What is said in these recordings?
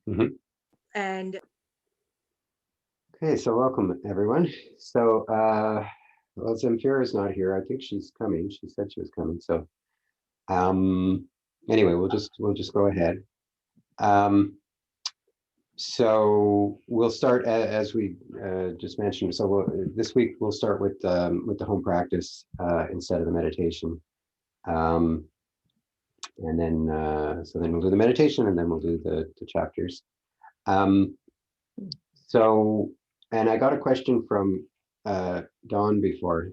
Mhm. And Okay, so welcome everyone. So, well, Zamfira is not here. I think she's coming. She said she was coming. So, um, anyway, we'll just go ahead. Um, so we'll start as we just mentioned. So this week we'll start with the home practice instead of the meditation, um, and then so then we'll do the meditation, and then we'll do the chapters. Um, So, and I got a question from Dawn before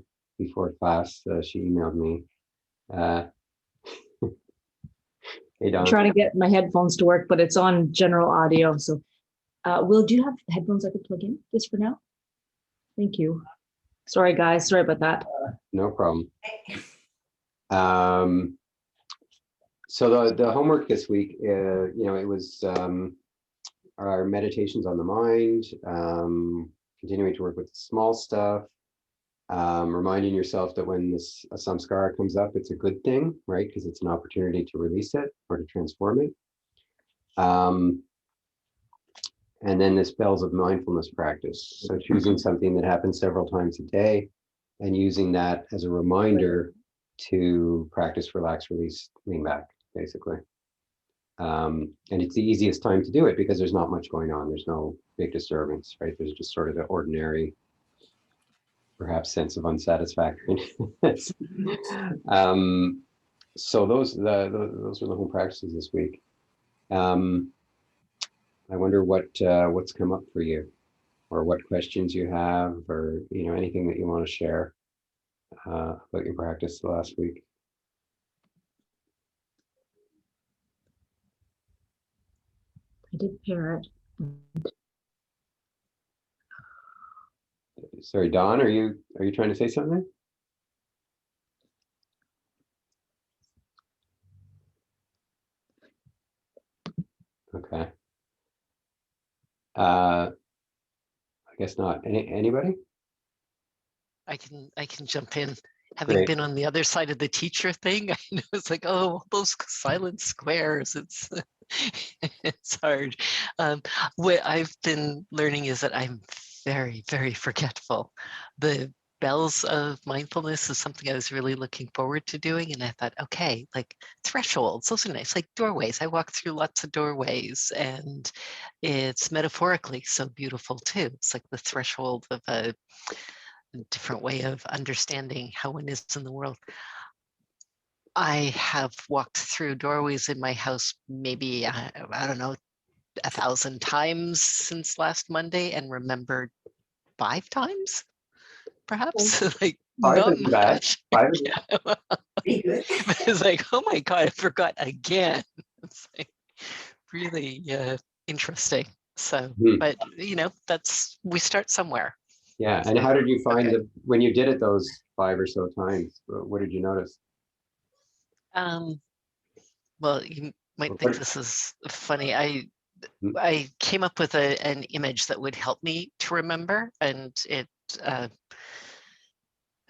class. She emailed me. Uh, hey I'm Dawn. trying to get my headphones to work, but it's on general audio. So, Will, do you have headphones I could plug in just for now? Thank you. Sorry, guys. Sorry about that. No problem. So the homework this week, it was our meditations on the mind, continuing to work with the small stuff, reminding yourself that when a samskara comes up, it's a good thing, right? Because it's an opportunity to release it or to transform it. And then the spells of mindfulness practice. So choosing something that happens several times a day and using that as a reminder to practice, relax, release, lean back, basically. And it's the easiest time to do it because there's not much going on. There's no big disturbance, right? There's just sort of the ordinary, perhaps, sense of unsatisfactoriness. So those are the home practices this week. I wonder what's come up for you, or what questions you have, or anything that you want to share about your practice last week. I did pair it. Sorry, Don, are you trying to say something? Okay. I guess not. Anybody? I can jump in. Having Great. been on the other side of the teacher thing, I know it's like, oh, those silent squares. It's it's hard. What I've been learning is that I'm very, very forgetful. The bells of mindfulness is something I was really looking forward to doing, and I thought, okay, like thresholds, those are nice, like doorways. I walk through lots of doorways, and it's metaphorically so beautiful too. It's like the threshold of a different way of understanding how one is in the world. I have walked through doorways in my house maybe, I don't know, 1,000 times since last Monday, and remembered 5 times, perhaps. Like, Five not isn't bad. much. 5 is Yeah. pretty good. It's like, oh my God, I forgot again. It's like really interesting. So, but we start somewhere. Yeah. And how did you find Okay. that when you did it those 5 or so times? What did you notice? Well, you might What- think this is funny. I came up with an image that would help me to remember, and it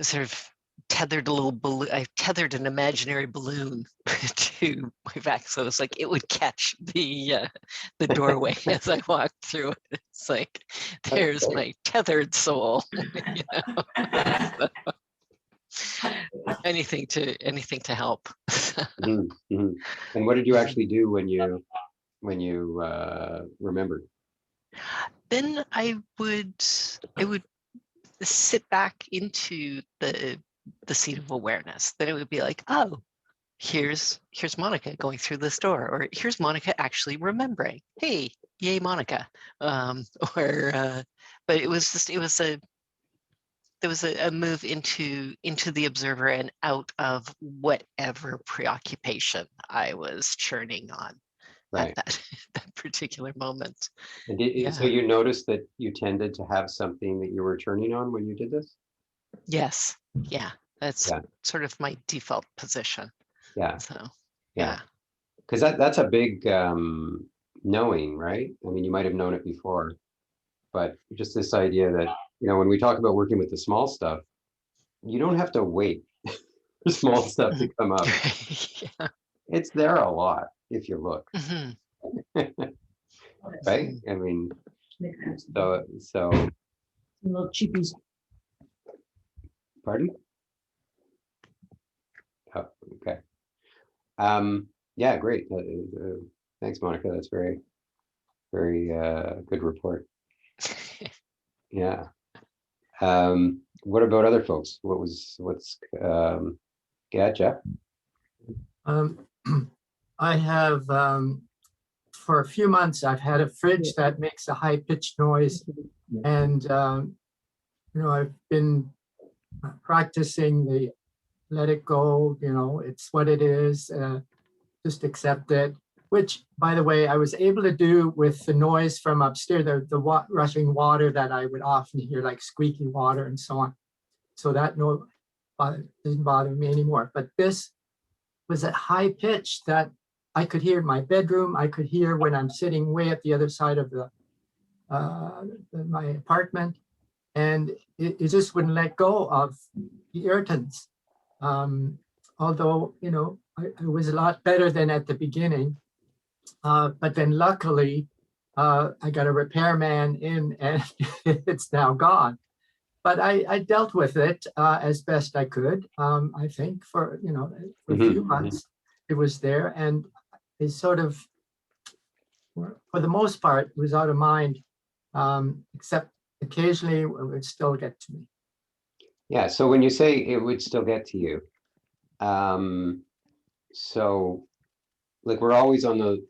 sort of tethered a little balloon. I tethered an imaginary balloon to my back, so it's like it would catch the doorway as I walked through it. It's like, there's my tethered soul. So, anything to help. Mhm, mhm. And what did you actually do when you remembered? Then I would sit back into the seat of awareness. Then it would be like, oh, here's Monica going through this door, or here's Monica actually remembering. Hey, yay, Monica. Or but it was a move into the observer and out of whatever preoccupation I was churning on Right. at that particular moment. And so Yeah. you noticed that you tended to have something that you were turning on when you did this? Yes. Yeah. That's Yeah. sort of my default position. Yeah. So Yeah. yeah. Because that's a big knowing, right? I mean, you might have known it before, but just this idea that, when we talk about working with the small stuff, you don't have to wait for small stuff to come up. Yeah. It's there a lot if you look. Mhm. right? I mean, so Little cheapies. pardon? Oh, okay. Yeah, great. Thanks, Monica. That's very, very good report. Yeah. What about other folks? Yeah, Jeff? Um, I have, for a few months, I've had a fridge that makes a high pitched noise, and I've been practicing the let it go. It's what it is. Just accept it. Which, by the way, I was able to do with the noise from upstairs, the rushing water that I would often hear, like squeaky water and so on. So that didn't bother me anymore. But this was at high pitch that I could hear in my bedroom. I could hear when I'm sitting way at the other side of my apartment, and it just wouldn't let go of the irritants. Although, it was a lot better than at the beginning. But then luckily, I got a repairman in and it's now gone. But I dealt with it as best I could. I think for a few months it was there, and it sort of, for the most part, was out of mind, except occasionally it would still get to me. Yeah, so when you say it would still get to you, so like we're always on the,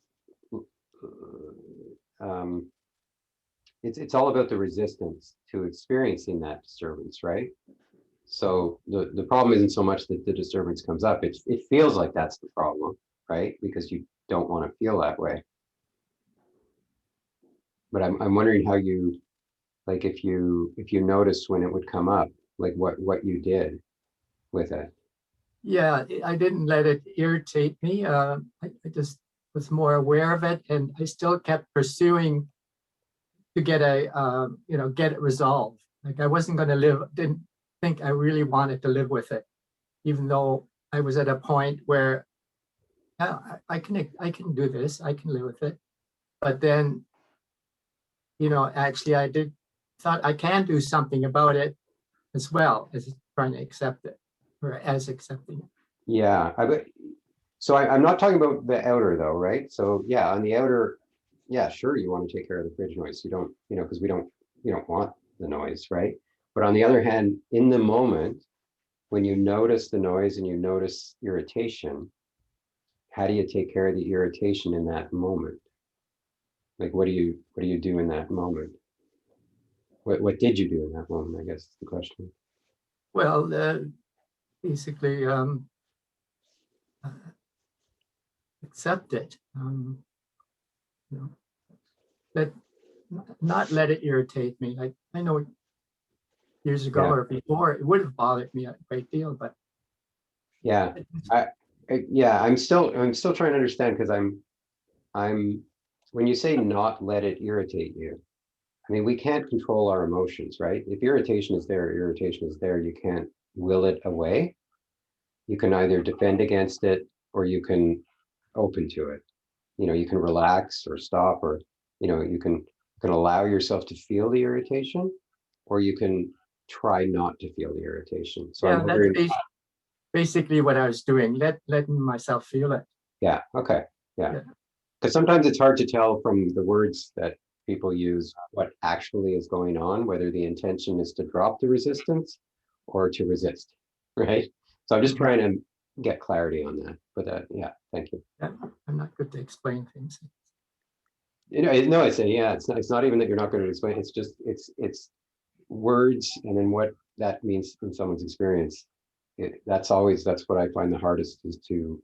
it's all about the resistance to experiencing that disturbance, right? So the problem isn't so much that the disturbance comes up, it feels like that's the problem, right? Because you don't want to feel that way. But I'm wondering how you, like if you noticed when it would come up, like what you did with it. Yeah, I didn't let it irritate me. I just was more aware of it, and I still kept pursuing to get get it resolved. Like I wasn't going to didn't think I really wanted to live with it, even though I was at a point where I can do this, I can live with it. But then, actually I thought I can do something about it as well as trying to accept it, or as accepting it. Yeah, so I'm not talking about the outer though, right? So yeah, on the outer, yeah, sure, you want to take care of the fridge noise. You don't, because you don't want the noise, right? But on the other hand, in the moment, when you notice the noise and you notice irritation, how do you take care of the irritation in that moment? Like, what do you do in that moment? What did you do in that moment, I guess is the question. Well, basically, accept it. Not let it irritate me. Like I know years ago or before, it would have bothered me a great deal, but yeah, I'm still trying to understand, because I'm when you say not let it irritate you, I mean, we can't control our emotions, right? If irritation is there, you can't will it away. You can either defend against it, or you can open to it. You can relax or stop, or you can allow yourself to feel the irritation, or you can try not to feel the irritation. So yeah, I'm wondering, that's basically what I was doing, letting myself feel it. yeah, okay, yeah. Because sometimes it's hard to tell from the words that people use what actually is going on, whether the intention is to drop the resistance or to resist, right? So I'm just trying to get clarity on that. But yeah, thank you. Yeah, I'm not good to explain things. No, it's not even that you're not going to explain. It's just it's words, and then what that means in someone's experience. That's what I find the hardest, is to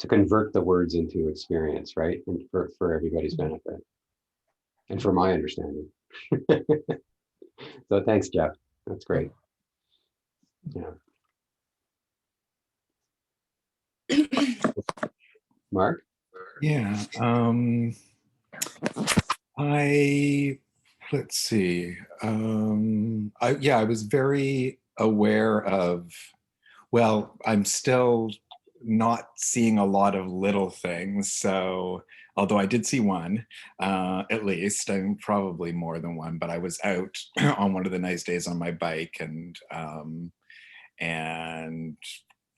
convert the words into experience, right? And for everybody's benefit, and for my understanding. So thanks, Jeff. That's great. Yeah. Mark? Yeah. Let's see. I was very aware of, well, I'm still not seeing a lot of little things. So although I did see one, at least, and probably more than one, but I was out on one of the nice days on my bike and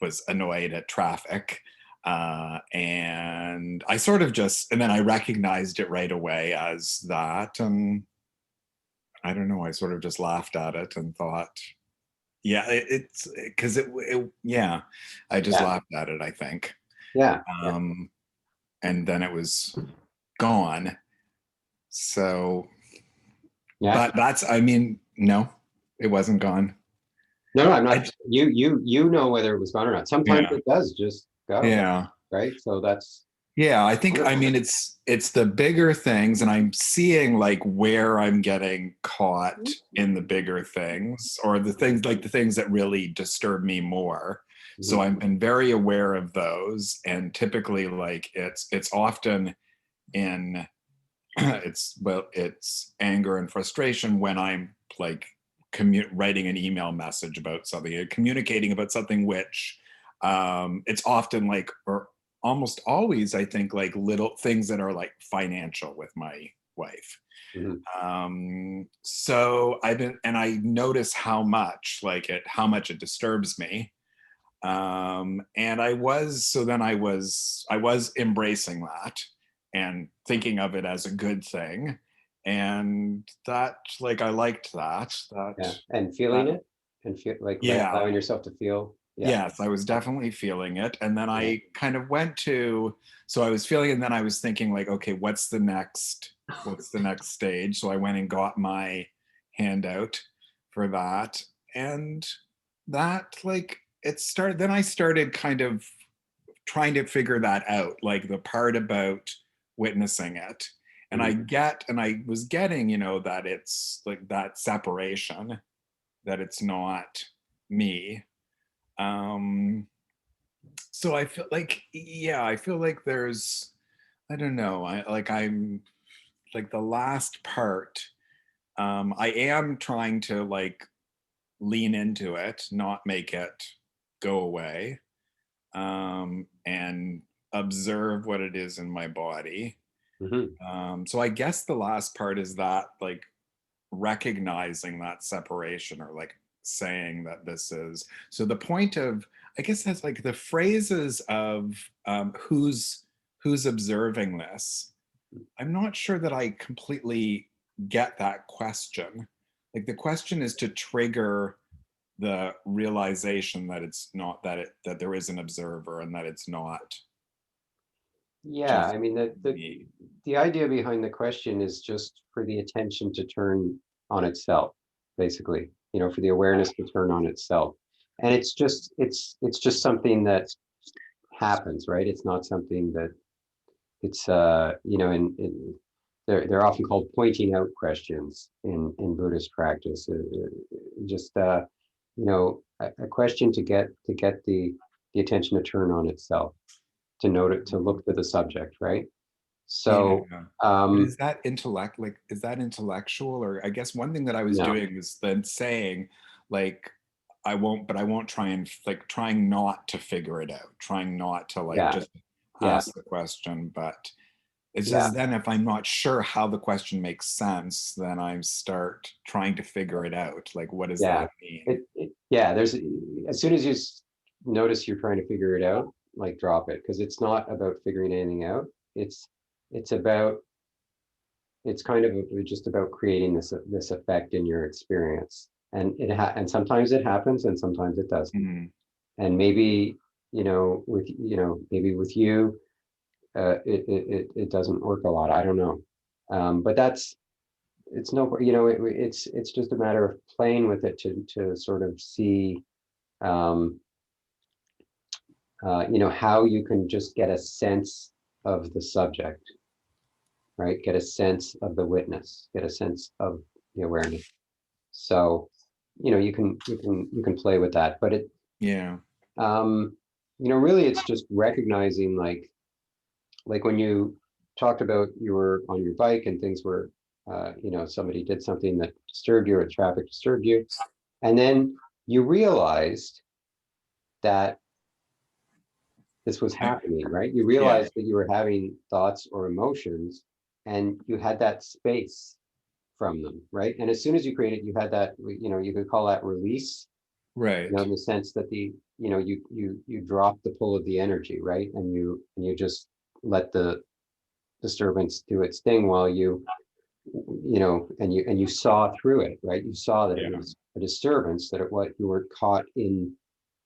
was annoyed at traffic. And I sort of just, and then I recognized it right away as that. And I don't know, I sort of just laughed at it and thought, yeah, it's because yeah, I just Yeah. laughed at it, I think. Yeah. And then it was gone. So, Yeah. but that's, I mean, no, it wasn't gone. No, I'm not. You know whether it was gone or not. Sometimes Yeah. it does just go. Yeah. Right. So that's. Yeah, I think, I mean, it's the bigger things, and I'm seeing like where I'm getting caught in the bigger things, or the things like the things that really disturb me more. So I've been very aware of those, and typically like it's often in it's anger and frustration when I'm like writing an email message about something, communicating about something, which it's often like, or almost always, I think, like little things that are like financial with my wife. So I've been, and I notice how much it disturbs me. And I was embracing that and thinking of it as a good thing. And that, like, I liked that. Yeah. And feeling it and feel like Yeah. allowing yourself to feel. Yeah. Yes, I was definitely feeling it. And then I kind of went to, so I was feeling it, and then I was thinking like, okay, what's the next stage? So I went and got my handout for that. And that, like, then I started kind of trying to figure that out, like the part about witnessing it. And I was getting, that it's like that separation, that it's not me. So I feel like, yeah, I feel like there's, I don't know, I'm like the last part, I am trying to like lean into it, not make it go away, and observe what it is in my body. So I guess the last part is that, like, recognizing that separation, or like saying that this is, so the point of, I guess that's like the phrases of who's observing this. I'm not sure that I completely get that question. Like the question is to trigger the realization that it's not, that there is an observer, and that it's not. Yeah. Just I mean, me. the idea behind the question is just for the attention to turn on itself, basically, for the awareness to turn on itself. And it's just something that happens, right? It's not something that it's, they're often called pointing out questions in Buddhist practice. Just, a question to get the attention to turn on itself, to note it, to look to the subject, right? So, Yeah. But is that intellectual? Or I guess one thing that I was no. doing was then saying, like, I won't try and like trying not to figure it out, trying not to like just ask the question. But it's just then, if I'm not sure how the question makes sense, then I start trying to figure it out. Like, what does that mean? There's, as soon as you notice you're trying to figure it out, like, drop it, because it's not about figuring anything out. It's kind of just about creating this effect in your experience, and and sometimes it happens and sometimes it doesn't. And maybe, maybe with you, it doesn't work a lot. I don't know, but it's no, it's just a matter of playing with it to sort of see, how you can just get a sense of the subject, right? Get a sense of the witness, get a sense of the awareness. So, you can play with that, but really it's just recognizing, like when you talked about you were on your bike and things were, somebody did something that disturbed you, or traffic disturbed you, and then you realized that this was happening, right? You realized that you were having thoughts or emotions, and you had that space from them, right? And as soon as you created, you had that, you could call that release, Right. in the sense that you drop the pull of the energy, right? And you just let the disturbance do its thing while and you saw through it, right? You saw that it was a disturbance, that you were caught in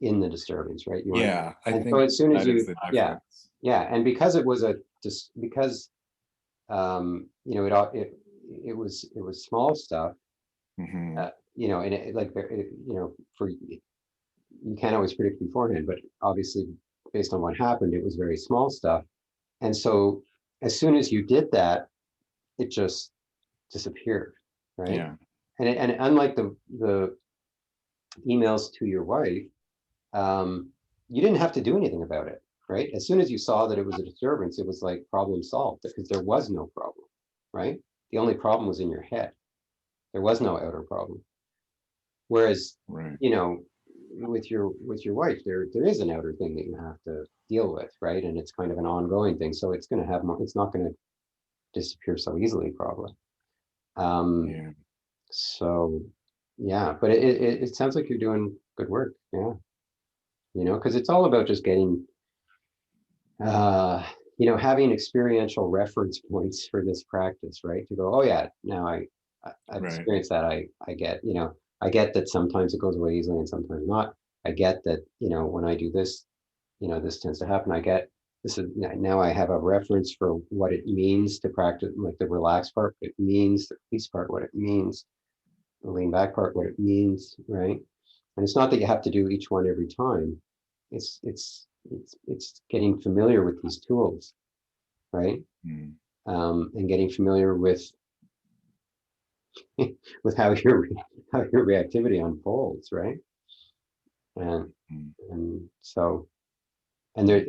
the disturbance, right? Yeah, I And think so as soon as that is the difference. and because it was because it was small stuff, Hmm. and for you can't always predict beforehand, but obviously based on what happened, it was very small stuff. And so as soon as you did that, it just disappeared, right? Yeah. And unlike the emails to your wife, um, you didn't have to do anything about it, right? As soon as you saw that it was a disturbance, it was like problem solved, because there was no problem, right? The only problem was in your head. There was no outer problem. Whereas, Right. with your wife, there is an outer thing that you have to deal with, right? And it's kind of an ongoing thing. So it's going to have more, it's not going to disappear so easily, probably. Yeah. So yeah, but it sounds like you're doing good work. Yeah. Because it's all about just getting, having experiential reference points for this practice, right? To go, oh yeah, now I've Right. experienced that. I get, I get that sometimes it goes away easily and sometimes not. I get that, when I do this, this tends to happen. I get this is now I have a reference for what it means to practice, like the relaxed part, what it means, the peace part, what it means, the lean back part, what it means, right? And it's not that you have to do each one every time. It's getting familiar with these tools, right? Mm. And getting familiar with with how your reactivity unfolds, right? And Mm. and so and there,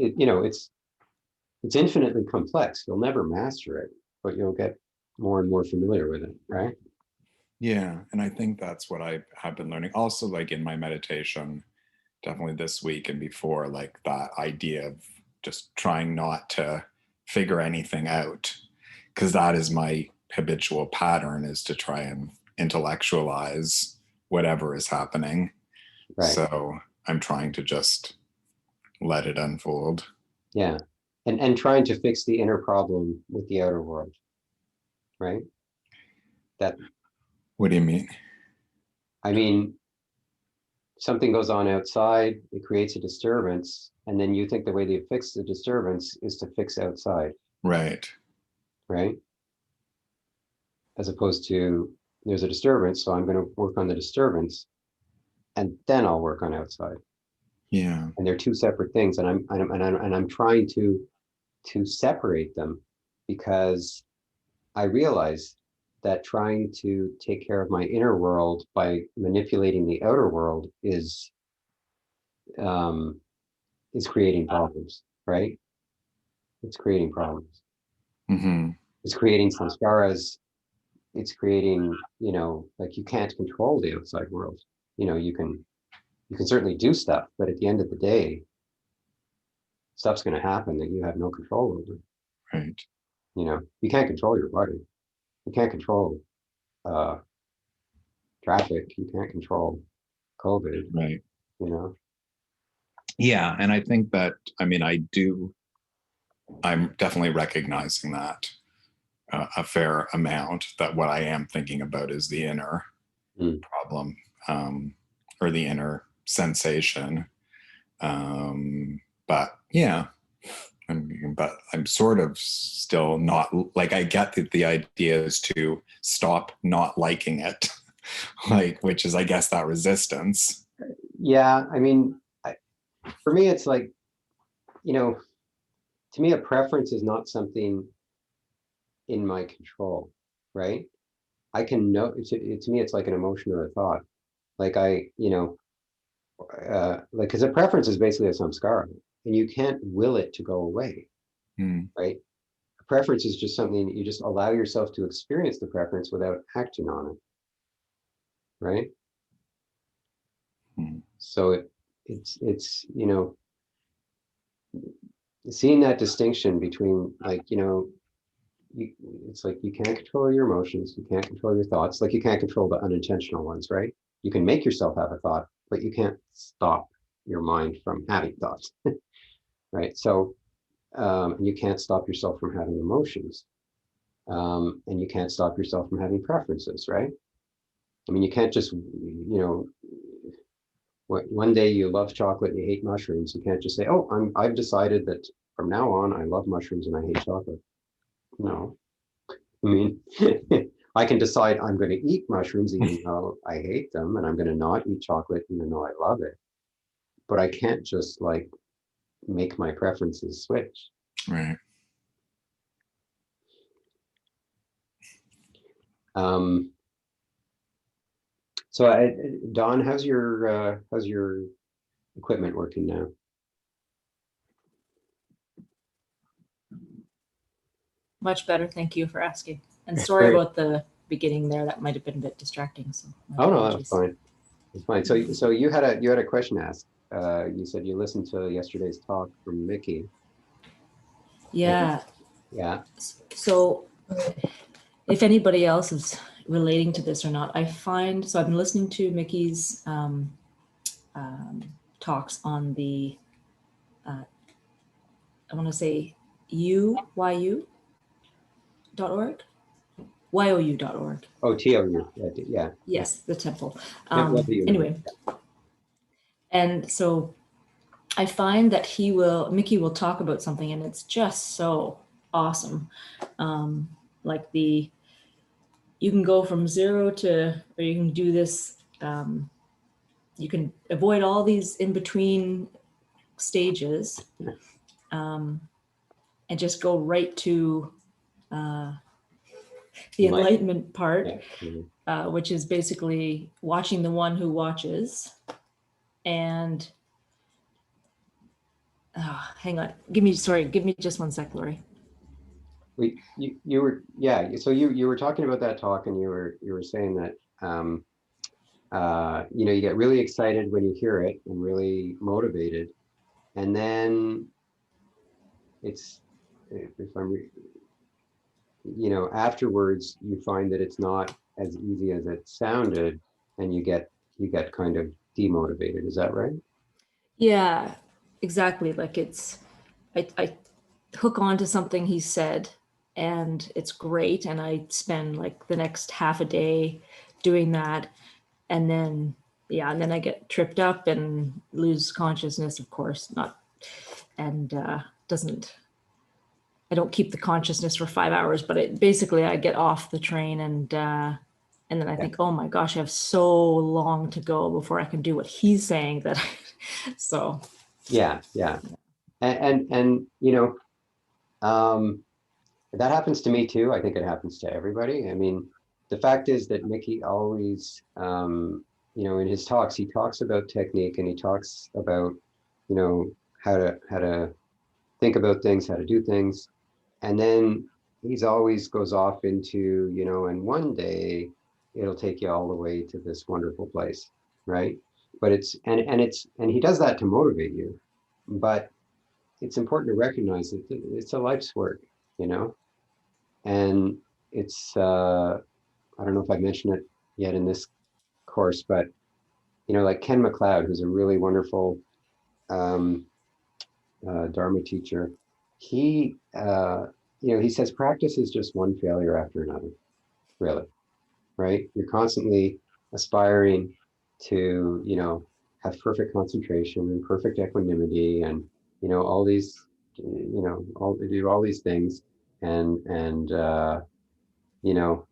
it's infinitely complex. You'll never master it, but you'll get more and more familiar with it, right? Yeah, and I think that's what I have been learning. Also, like in my meditation, definitely this week and before, like that idea of just trying not to figure anything out, because that is my habitual pattern, is to try and intellectualize whatever is happening. Right. So I'm trying to just let it unfold. Yeah. And trying to fix the inner problem with the outer world, right? That What do you mean? I mean, something goes on outside, it creates a disturbance, and then you think the way to fix the disturbance is to fix outside, Right. right? As opposed to, there's a disturbance, so I'm going to work on the disturbance, and then I'll work on outside. Yeah. And they're two separate things, and I'm trying to separate them, because I realize that trying to take care of my inner world by manipulating the outer world um, is creating problems, right? It's creating problems. Hmm. It's creating samskaras. It's creating, like, you can't control the outside world. You can certainly do stuff, but at the end of the day, stuff's going to happen that you have no control over. Right. You can't control your body. You can't control uh, traffic. You can't control COVID. Right. You know. Yeah. And I think that, I mean, I'm definitely recognizing that a fair amount, that what I am thinking about is the inner Mm. problem, or the inner sensation. But yeah, but I'm sort of still not, like, I get that the idea is to stop not liking it, like, which is, I guess, that resistance. Yeah, I mean, for me, it's like, to me, a preference is not something in my control, right? I can know, to me, it's like an emotion or a thought. Like like, because a preference is basically a samskara, and you can't will it to go away, Mm. right? A preference is just something that you just allow yourself to experience the preference without acting on it, right? Mm. So it's seeing that distinction between, like, it's like you can't control your emotions, you can't control your thoughts, like you can't control the unintentional ones, right? You can make yourself have a thought, but you can't stop your mind from having thoughts, right? So you can't stop yourself from having emotions, and you can't stop yourself from having preferences, right? I mean, you can't just, one day you love chocolate and you hate mushrooms. You can't just say, "Oh, I've decided that from now on I love mushrooms and I hate chocolate." No, I mean, I can decide I'm going to eat mushrooms even though I hate them, and I'm going to not eat chocolate even though I love it. But I can't just like make my preferences switch. Right. So, Don, how's your equipment working now? Much better. Thank you for asking. And sorry Great. about the beginning there. That might have been a bit distracting. So my Oh no, apologies. that's fine. It's fine. So you had a question asked. You said you listened to yesterday's talk from Mickey. Yeah. Yeah. So if anybody else is relating to this or not, I find, so I've been listening to Mickey's talks on the, I want to say UYU.org, YOU.org. Oh, TOU. Yeah. Yes, the temple. Yeah, love the universe. Anyway, and so I find that Mickey will talk about something and it's just so awesome. Like you can go from zero to, or you can do this, you can avoid all these in between stages, and just go right to the enlightenment part, which is basically watching the one who watches. And hang on, give me just 1 sec, Lori. You were, yeah. So you were talking about that talk, and you were saying that you get really excited when you hear it and really motivated, and then it's, if I'm afterwards you find that it's not as easy as it sounded, and you get kind of demotivated. Is that right? Yeah, exactly. Like I hook on to something he said and it's great. And I spend like the next half a day doing that. And then, yeah, and then I get tripped up and lose consciousness, of course, and I don't keep the consciousness for 5 hours, but I get off the train and then I think, oh my gosh, I have so long to go before I can do what he's saying so. Yeah. And that happens to me too. I think it happens to everybody. I mean, the fact is that Mickey always, in his talks, he talks about technique, and he talks about, how to think about things, how to do things. And then he's always goes off into, and one day it'll take you all the way to this wonderful place, right? But and he does that to motivate you. But it's important to recognize that it's a life's work, and it's, I don't know if I mentioned it yet in this course, but like Ken McLeod, who's a really wonderful Dharma teacher, he he says practice is just one failure after another, really, right? You're constantly aspiring to have perfect concentration and perfect equanimity, and all these, do all these things, and you know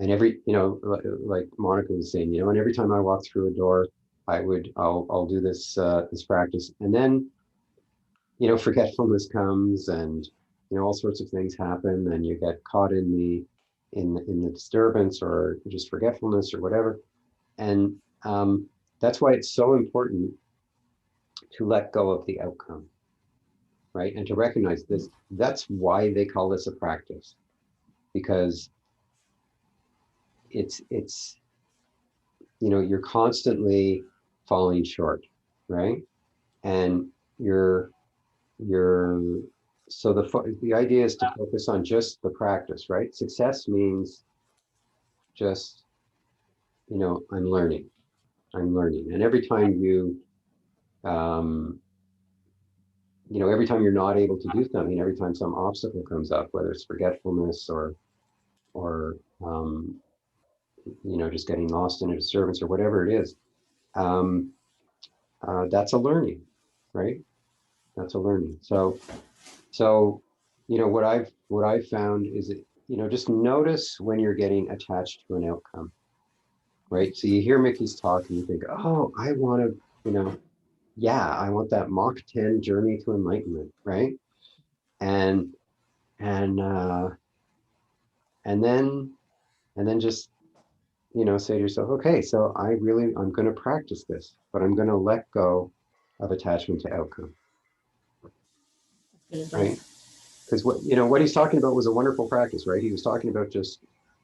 and every, like Monica was saying, and every time I walk through a door, I'll do this practice, and then forgetfulness comes, and all sorts of things happen, and you get caught in the disturbance, or just forgetfulness, or whatever. And that's why it's so important to let go of the outcome, right? And to recognize this. That's why they call this a practice, because it's you're constantly falling short, right? And you're so the idea is to focus on just the practice, right? Success means just, I'm learning. And every time every time you're not able to do something, every time some obstacle comes up, whether it's forgetfulness or just getting lost in a disturbance or whatever it is, that's a learning, right? That's a learning. So what I've found is that, just notice when you're getting attached to an outcome, right? So you hear Mickey's talk and you think, oh, I want to, I want that Mach 10 journey to enlightenment, right? And then just, say to yourself, okay, so I'm going to practice this, but I'm going to let go of attachment to outcome, right? Because what he's talking about was a wonderful practice, right? He was talking about just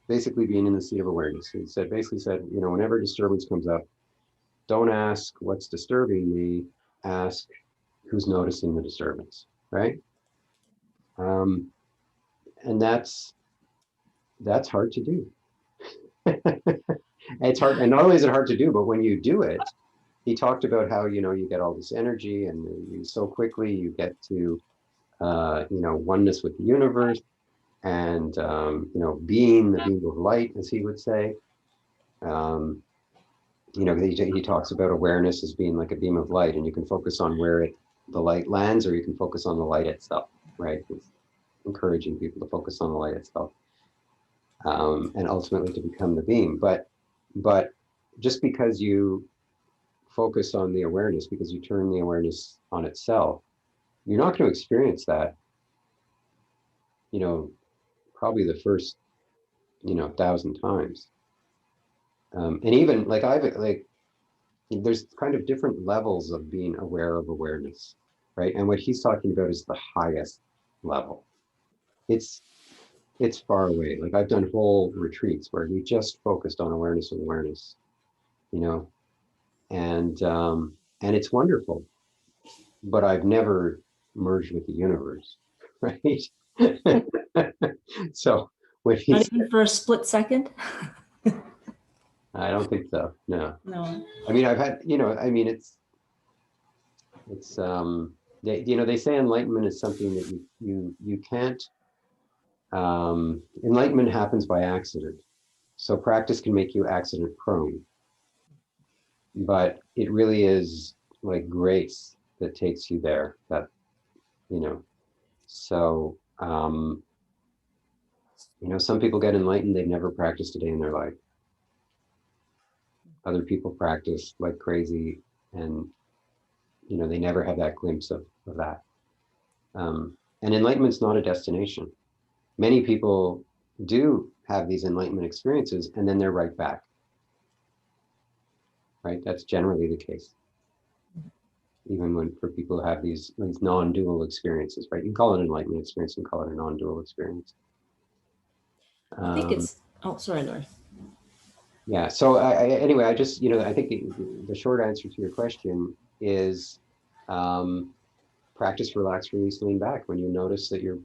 basically being in the seat of awareness. He basically said, whenever disturbance comes up, don't ask what's disturbing me, ask who's noticing the disturbance, right? And that's hard to do. It's hard, and not only is it hard to do, but when you do it, he talked about how you get all this energy, and so quickly you get to oneness with the universe, and being the beam of light, as he would say. He talks about awareness as being like a beam of light, and you can focus on where the light lands, or you can focus on the light itself, right? It's encouraging people to focus on the light itself, and ultimately to become the beam. But just because you focus on the awareness, because you turn the awareness on itself, you're not going to experience that, probably the first, 1,000 times. And even there's kind of different levels of being aware of awareness, right? And what he's talking about is the highest level. It's far away. Like, I've done whole retreats where we just focused on awareness and awareness, and it's wonderful, but I've never merged with the universe, right? So when Not even for a split second. I don't think so. No. No. I mean, I've had, it's they say enlightenment is something that you can't, enlightenment happens by accident. So practice can make you accident prone, but it really is like grace that takes you there, so, some people get enlightened, they've never practiced a day in their life. Other people practice like crazy, and they never have that glimpse of that. And enlightenment's not a destination. Many people do have these enlightenment experiences, and then they're right back. Right? That's generally the case. Even for people who have these non-dual experiences, right? You can call it an enlightenment experience, you can call it a non-dual experience. I think it's, oh, sorry, Lori. Yeah, so anyway, I just, I think the short answer to your question is, practice, relax, release, lean back. When you notice that you're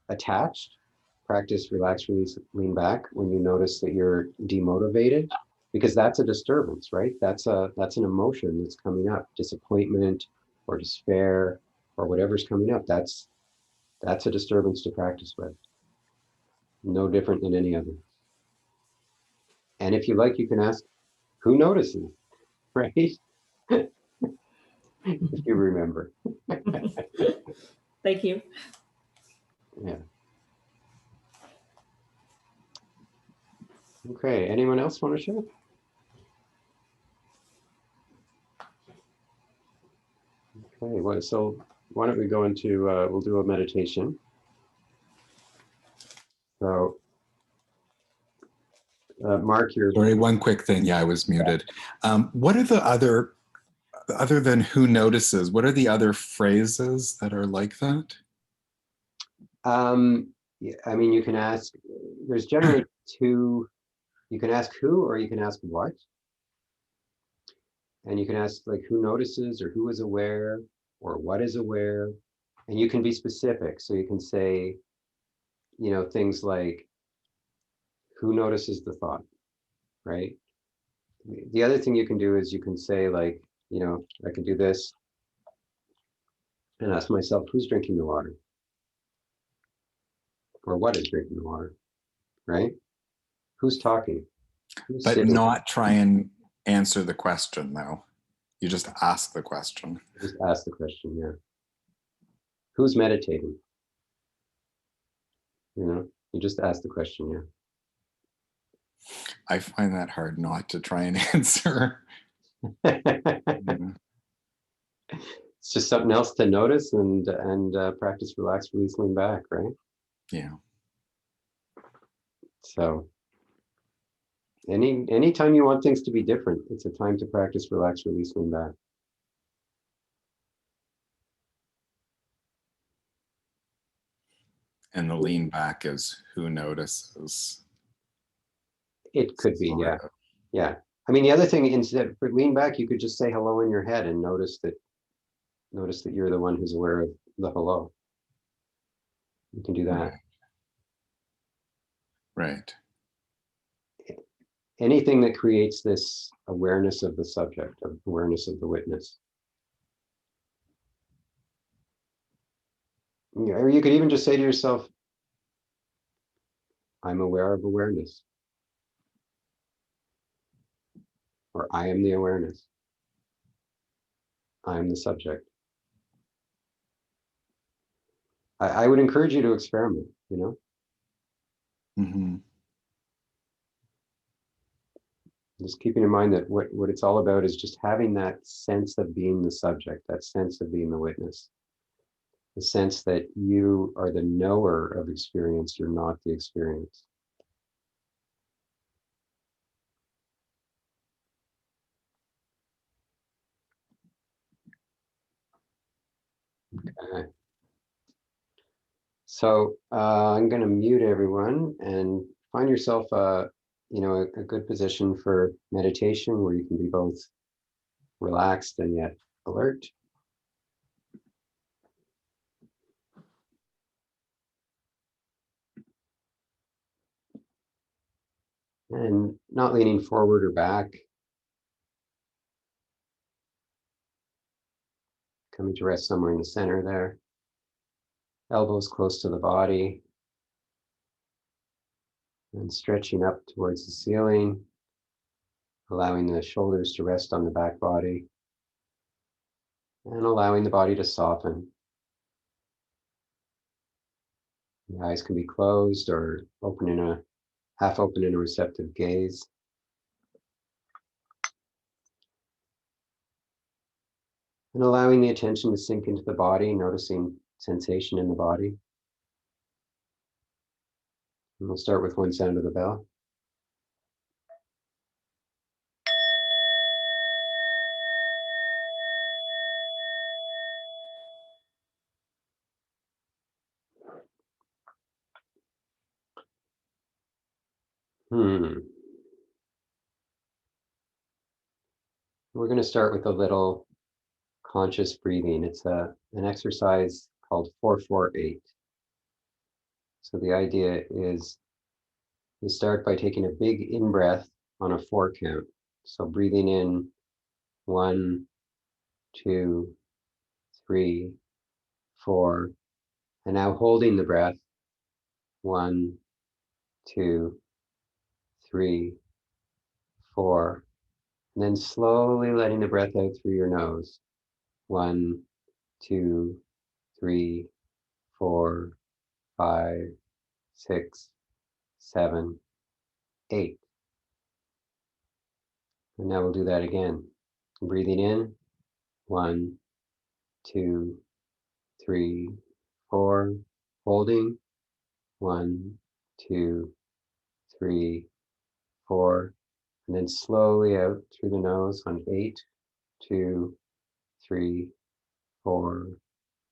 attached, practice, relax, release, lean back. When you notice that you're demotivated, because that's a disturbance, right? That's an emotion that's coming up, disappointment or despair or whatever's coming up. That's a disturbance to practice with. No different than any other. And if you like, you can ask, who notices, right? If you remember. Thank you. Yeah. Okay, anyone else want to share? Okay, so why don't we go into, we'll do a meditation. So, Mark, you're... Sorry, one quick thing. Yeah, I was muted. What are the other than who notices, what are the other phrases that are like that? Yeah, I mean, you can ask, there's generally two, you can ask who, or you can ask what. And you can ask like who notices or who is aware. or what is aware. And you can be specific. So you can say, things like, who notices the thought, right? The other thing you can do is you can say, like, I can do this and ask myself, who's drinking the water? Or what is drinking the water, right? Who's talking? Who's But sitting? not try and answer the question, though. You just ask the question. Just ask the question, yeah. Who's meditating? You just ask the question, yeah. I find that hard not to try and answer. It's just something else to notice and practice, relax, release, lean back, right? Yeah. So anytime you want things to be different, it's a time to practice, relax, release, lean back. And the lean back is who notices. It could be, yeah. Yeah. I mean, the other thing, instead for lean back, you could just say hello in your head and notice that you're the one who's aware of the hello. You can do that. Right. Anything that creates this awareness of the subject, of awareness of the witness. Or you could even just say to yourself, I'm aware of awareness. Or I am the awareness. I am the subject. I would encourage you to experiment, Mm-hmm. Just keeping in mind that what it's all about is just having that sense of being the subject, that sense of being the witness, the sense that you are the knower of experience, you're not the experience. Okay. So I'm going to mute everyone and find yourself a good position for meditation where you can be both relaxed and yet alert. And not leaning forward or back. Coming to rest somewhere in the center there. Elbows close to the body. And stretching up towards the ceiling. Allowing the shoulders to rest on the back body. And allowing the body to soften. The eyes can be closed or open half open in a receptive gaze. And allowing the attention to sink into the body, noticing sensation in the body. And we'll start with one sound of the bell. We're going to start with a little conscious breathing. It's an exercise called 4-4-8. So the idea is you start by taking a big in-breath on a 4 count. So breathing in 1, 2, 3, 4, and now holding the breath 1, 2, 3, 4, and then slowly letting the breath out through your nose. 1, 2, 3, 4, 5, 6, 7, 8. And now we'll do that again. Breathing in, 1, 2, 3, 4, holding, 1, 2, 3, 4, and then slowly out through the nose on 8, 2, 3, 4,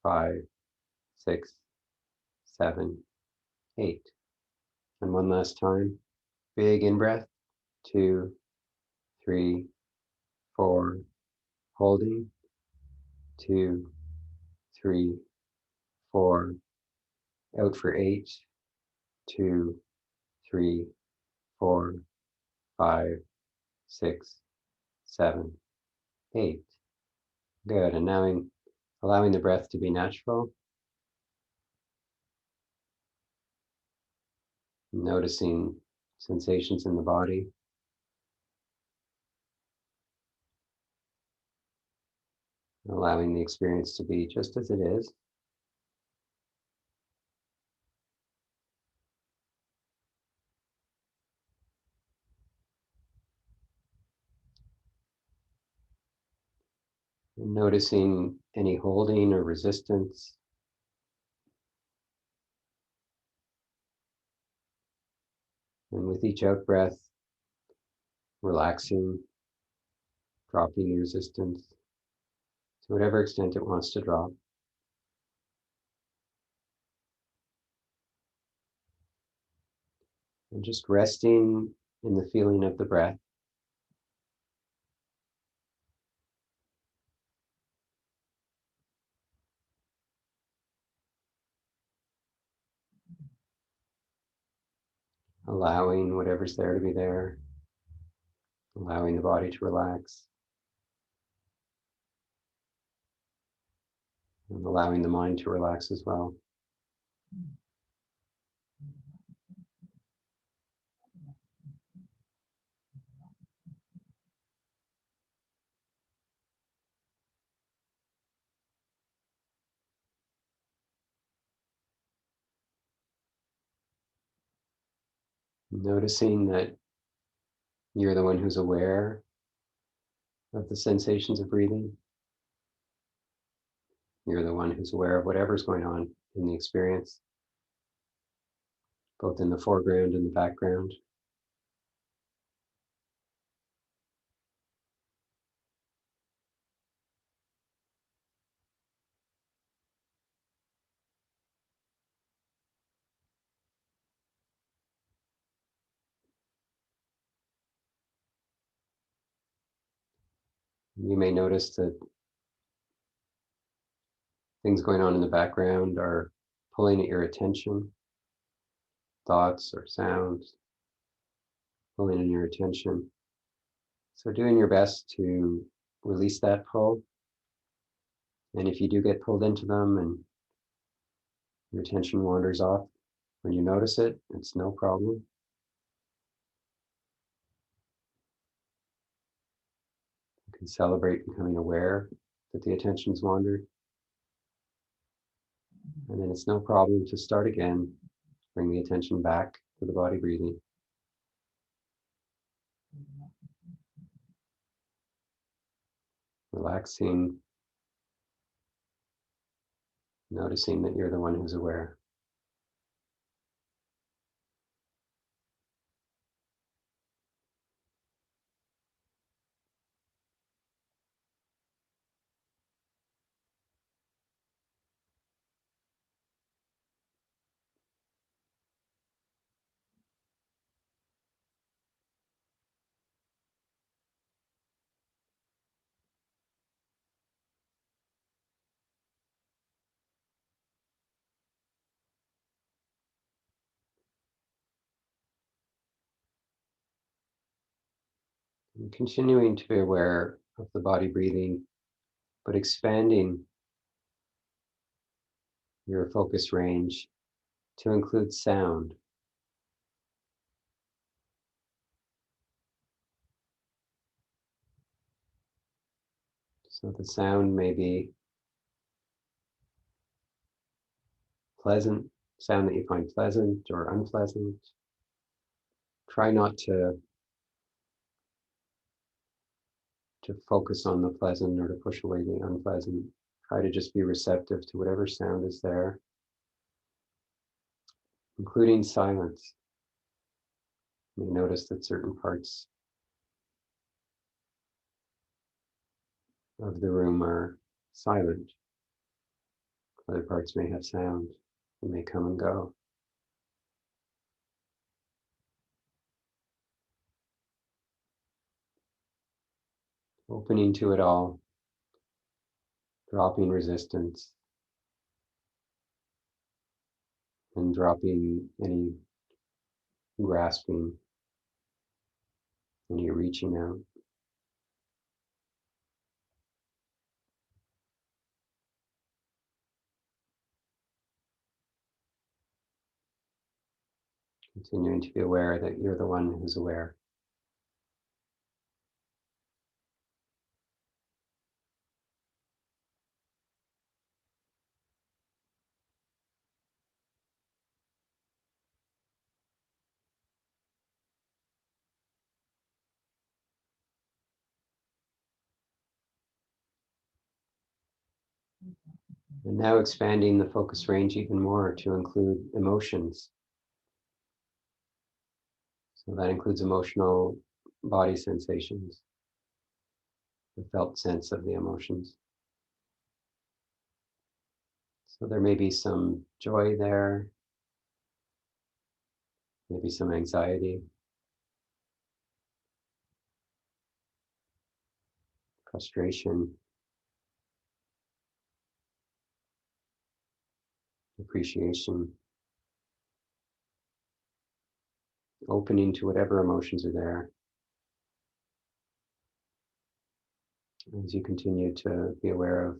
5, 6, 7, 8. And one last time, big in breath, 2, 3, 4, holding, 2, 3, 4, out for 8, 2, 3, 4, 5, 6, 7, 8. Good. And now allowing the breath to be natural. Noticing sensations in the body. Allowing the experience to be just as it is. And noticing any holding or resistance. And with each out breath, relaxing, dropping the resistance to whatever extent it wants to drop. And just resting in the feeling of the breath. Allowing whatever's there to be there. Allowing the body to relax. And allowing the mind to relax as well. Noticing that you're the one who's aware of the sensations of breathing. You're the one who's aware of whatever's going on in the experience, both in the foreground and the background. You may notice that things going on in the background are pulling at your attention, thoughts or sounds pulling in your attention. So doing your best to release that pull. And if you do get pulled into them and your attention wanders off, when you notice it, it's no problem. You can celebrate becoming aware that the attention's wandered. And then it's no problem to start again, bring the attention back to the body breathing. Relaxing, noticing that you're the one who's aware. And continuing to be aware of the body breathing, but expanding your focus range to include sound. So the sound may be pleasant, sound that you find pleasant or unpleasant. Try not to focus on the pleasant or to push away the unpleasant. Try to just be receptive to whatever sound is there, including silence. You may notice that certain parts of the room are silent. Other parts may have sound. They may come and go. Opening to it all, dropping resistance, and dropping any grasping, any reaching out. Continuing to be aware that you're the one who's aware. And now expanding the focus range even more to include emotions. So that includes emotional body sensations, the felt sense of the emotions. So there may be some joy there, maybe some anxiety, frustration, appreciation, opening to whatever emotions are there as you continue to be aware of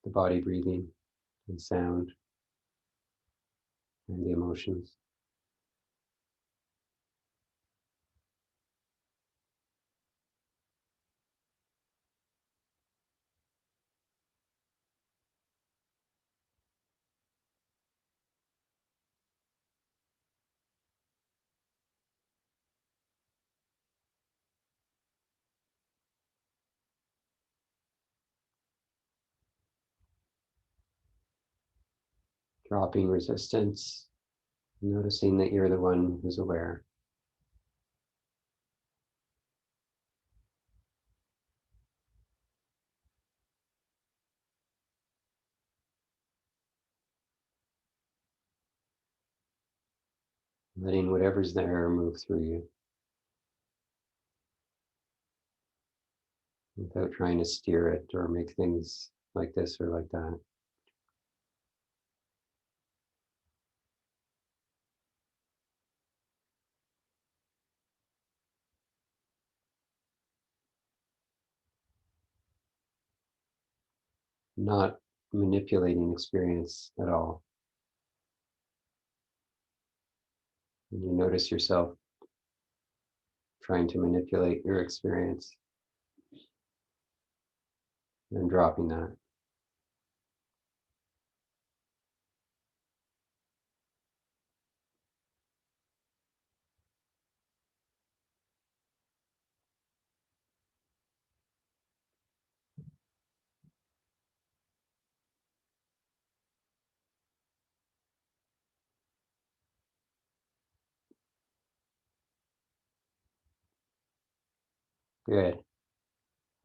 the body breathing and sound and the emotions. Dropping resistance, noticing that you're the one who's aware. Letting whatever's there move through you without trying to steer it or make things like this or like that. Not manipulating experience at all. And you notice yourself trying to manipulate your experience and dropping that. Good.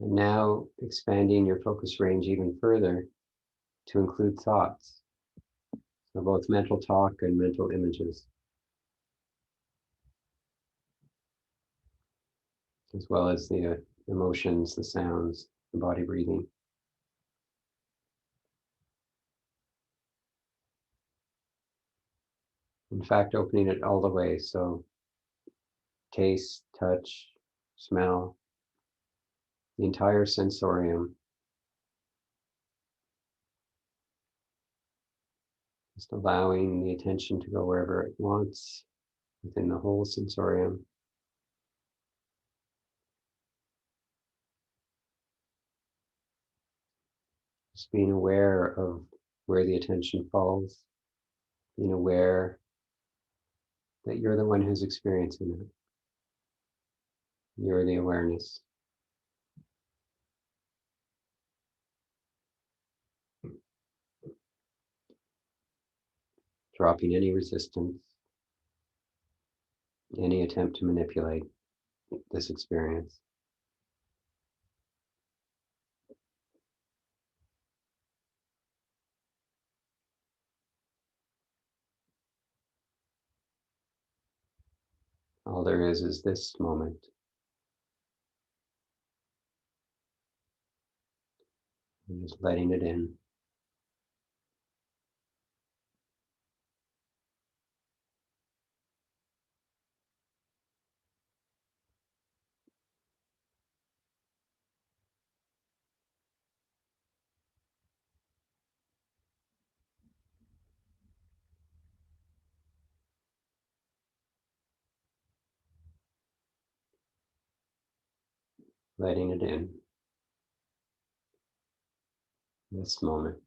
And now expanding your focus range even further to include thoughts. So both mental talk and mental images, as well as the emotions, the sounds, the body breathing. In fact, opening it all the way. So taste, touch, smell, the entire sensorium. Just allowing the attention to go wherever it wants within the whole sensorium. Just being aware of where the attention falls, being aware that you're the one who's experiencing it. You're the awareness. Dropping any resistance, any attempt to manipulate this experience. All there is this moment. And just letting it in. letting it in. This moment.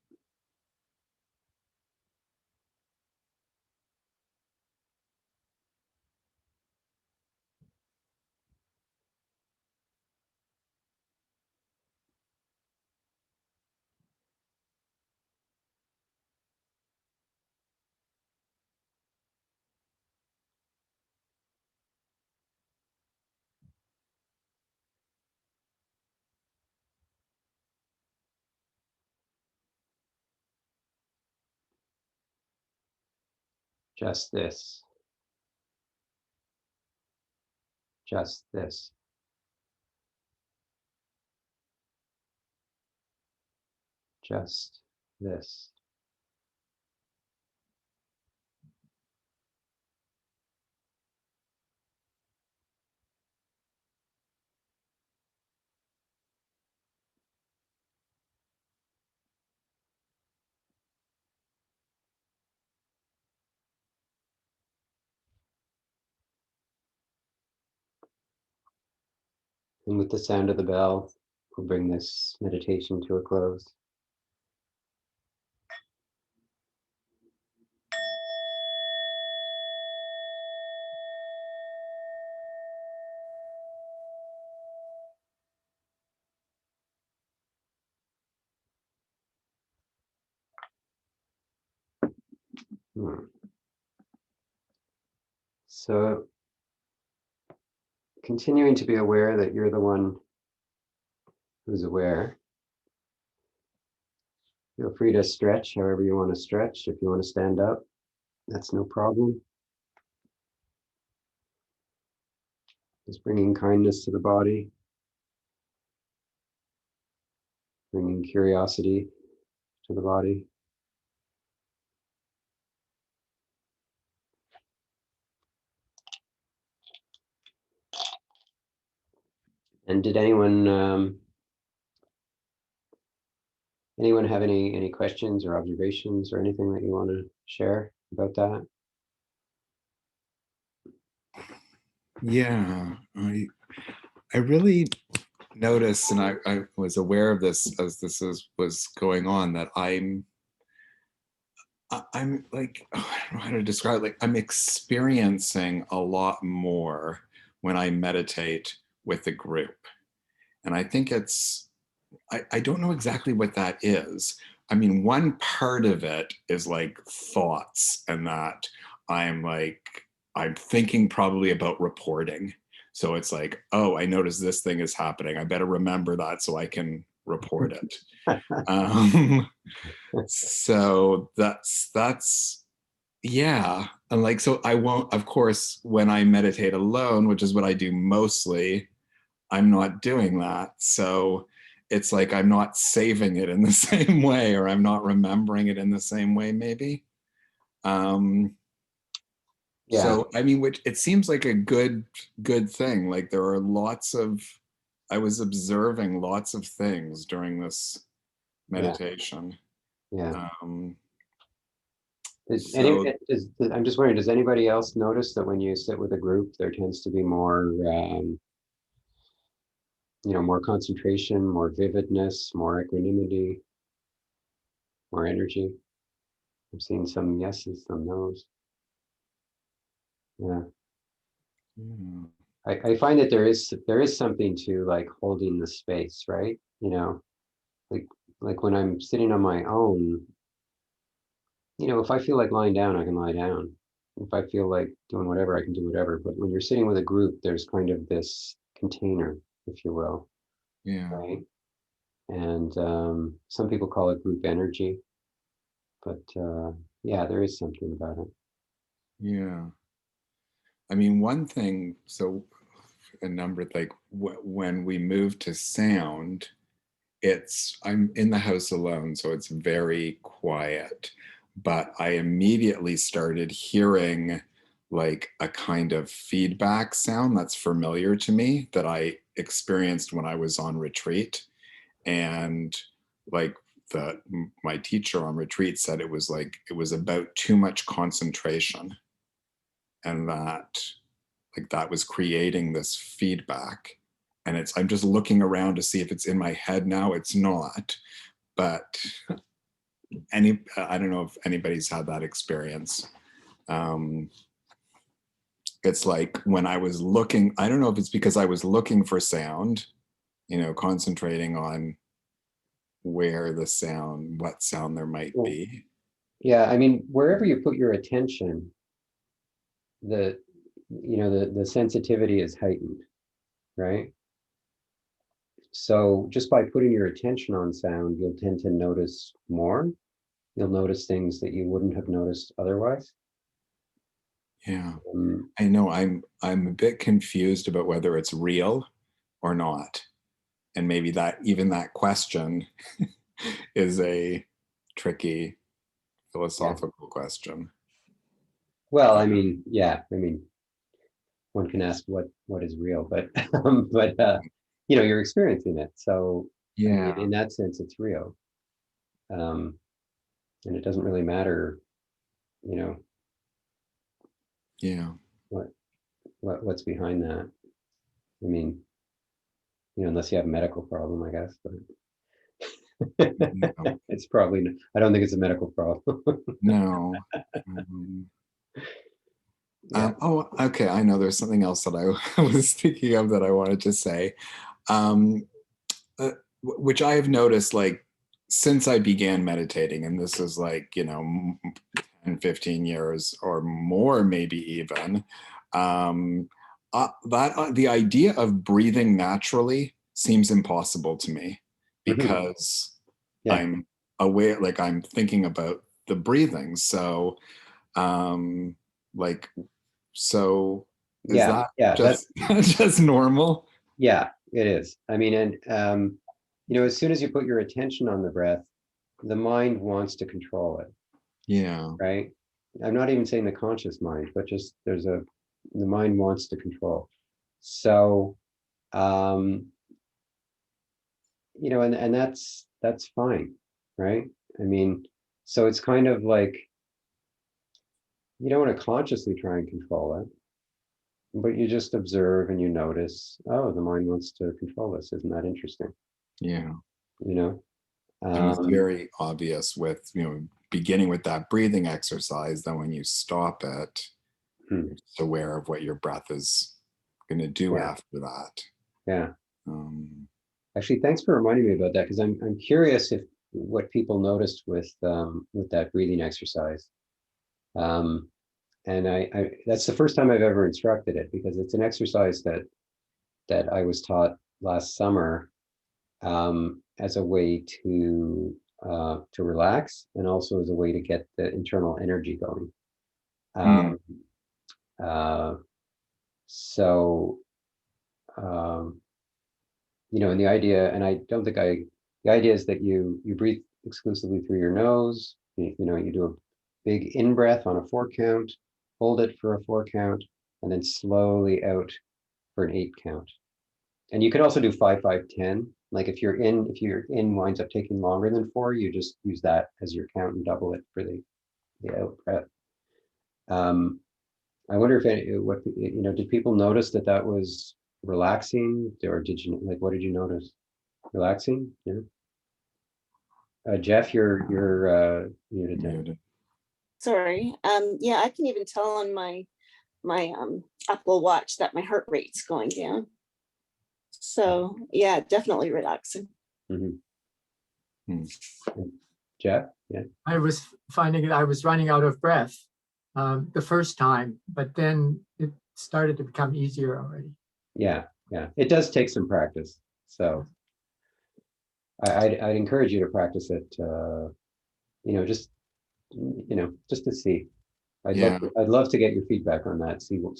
Just this. Just this. Just this. And with the sound of the bell, we'll bring this meditation to a close. So, continuing to be aware that you're the one who's aware. Feel free to stretch however you want to stretch. If you want to stand up, that's no problem. Just bringing kindness to the body, bringing curiosity to the body. And did anyone have any questions or observations or anything that you want to share about that? Yeah, I really noticed, and I was aware of this as was going on, that I'm like, oh, I don't know how to describe it. Like, I'm experiencing a lot more when I meditate with a group. And I think I don't know exactly what that is. I mean, one part of it is like thoughts, and that I'm thinking probably about reporting. So it's like, oh, I noticed this thing is happening. I better remember that so I can report it. So that's yeah. And like, so I won't, of course, when I meditate alone, which is what I do mostly, I'm not doing that. So it's like I'm not saving it in the same way, or I'm not remembering it in the same way, maybe. Yeah. So I mean, which it seems like a good thing. Like, there are I was observing lots of things during this meditation. Yeah. So I'm just wondering, does anybody else notice that when you sit with a group, there tends to be more, more concentration, more vividness, more equanimity, more energy? I've seen some yeses, some nos. Yeah. yeah. I find that there is something to like holding the space, right? Like when I'm sitting on my own, if I feel like lying down, I can lie down. If I feel like doing whatever, I can do whatever. But when you're sitting with a group, there's kind of this container, if you will, Yeah. right? And some people call it group energy, but yeah, there is something about it. Yeah. I mean, one thing, so a number, like when we move to sound, I'm in the house alone, so it's very quiet. But I immediately started hearing like a kind of feedback sound that's familiar to me, that I experienced when I was on retreat. And like my teacher on retreat said, it was about too much concentration, and that was creating this feedback. and I'm just looking around to see if it's in my head now. It's not, but I don't know if anybody's had that experience. It's like when I was looking, I don't know if it's because I was looking for sound, concentrating on what sound there might be. Yeah, I mean, wherever you put your attention, the sensitivity is heightened, right? So just by putting your attention on sound, you'll tend to notice more. You'll notice things that you wouldn't have noticed otherwise. Yeah, I know. I'm a bit confused about whether it's real or not, and maybe that question is a tricky philosophical question. Well, I mean, one can ask what is real, but you're experiencing it, so I mean, in that sense, it's real, and it doesn't really matter, what's behind that. I mean, unless you have a medical problem, I guess, but it's probably, I don't think it's a medical problem. No. Oh, okay. I know there's something else that I was thinking of that I wanted to say, which I have noticed, like, since I began meditating, and this is like, 10, 15 years or more, maybe even, the idea of breathing naturally seems impossible to me, because I'm aware, like I'm thinking about the breathing. So, is that just normal? Yeah, it is. I mean, and as soon as you put your attention on the breath, the mind wants to control it. Yeah. Right. I'm not even saying the conscious mind, but just the mind wants to control. So, and that's fine, right? I mean, so it's kind of like, you don't want to consciously try and control it, but you just observe and you notice, oh, the mind wants to control this. Isn't that interesting? Yeah. And it's very obvious with, beginning with that breathing exercise. Then when you stop it, you're just aware of what your breath is going to do after that. Yeah. Actually, thanks for reminding me about that, because I'm curious if what people noticed with that breathing exercise. And I that's the first time I've ever instructed it, because it's an exercise that I was taught last summer, as a way to relax, and also as a way to get the internal energy going. So, and the idea, and I don't think the idea is that you breathe exclusively through your nose. You do a big in breath on a 4 count, hold it for a 4 count, and then slowly out for an 8 count. And you could also do 5, 5, 10. Like if your in winds up taking longer than 4, you just use that as your count and double it for the out breath. I wonder if did people notice that was relaxing, or did you, like, what did you notice? Relaxing? Yeah. Jeff, you're muted. Sorry. Yeah, I can even tell on my Apple Watch that my heart rate's going down. So yeah, definitely relaxing. Jeff? Yeah. I was finding that I was running out of breath the first time, but then it started to become easier already. Yeah. It does take some practice. So I'd encourage you to practice it, just to see. I'd love to get your feedback on that, see what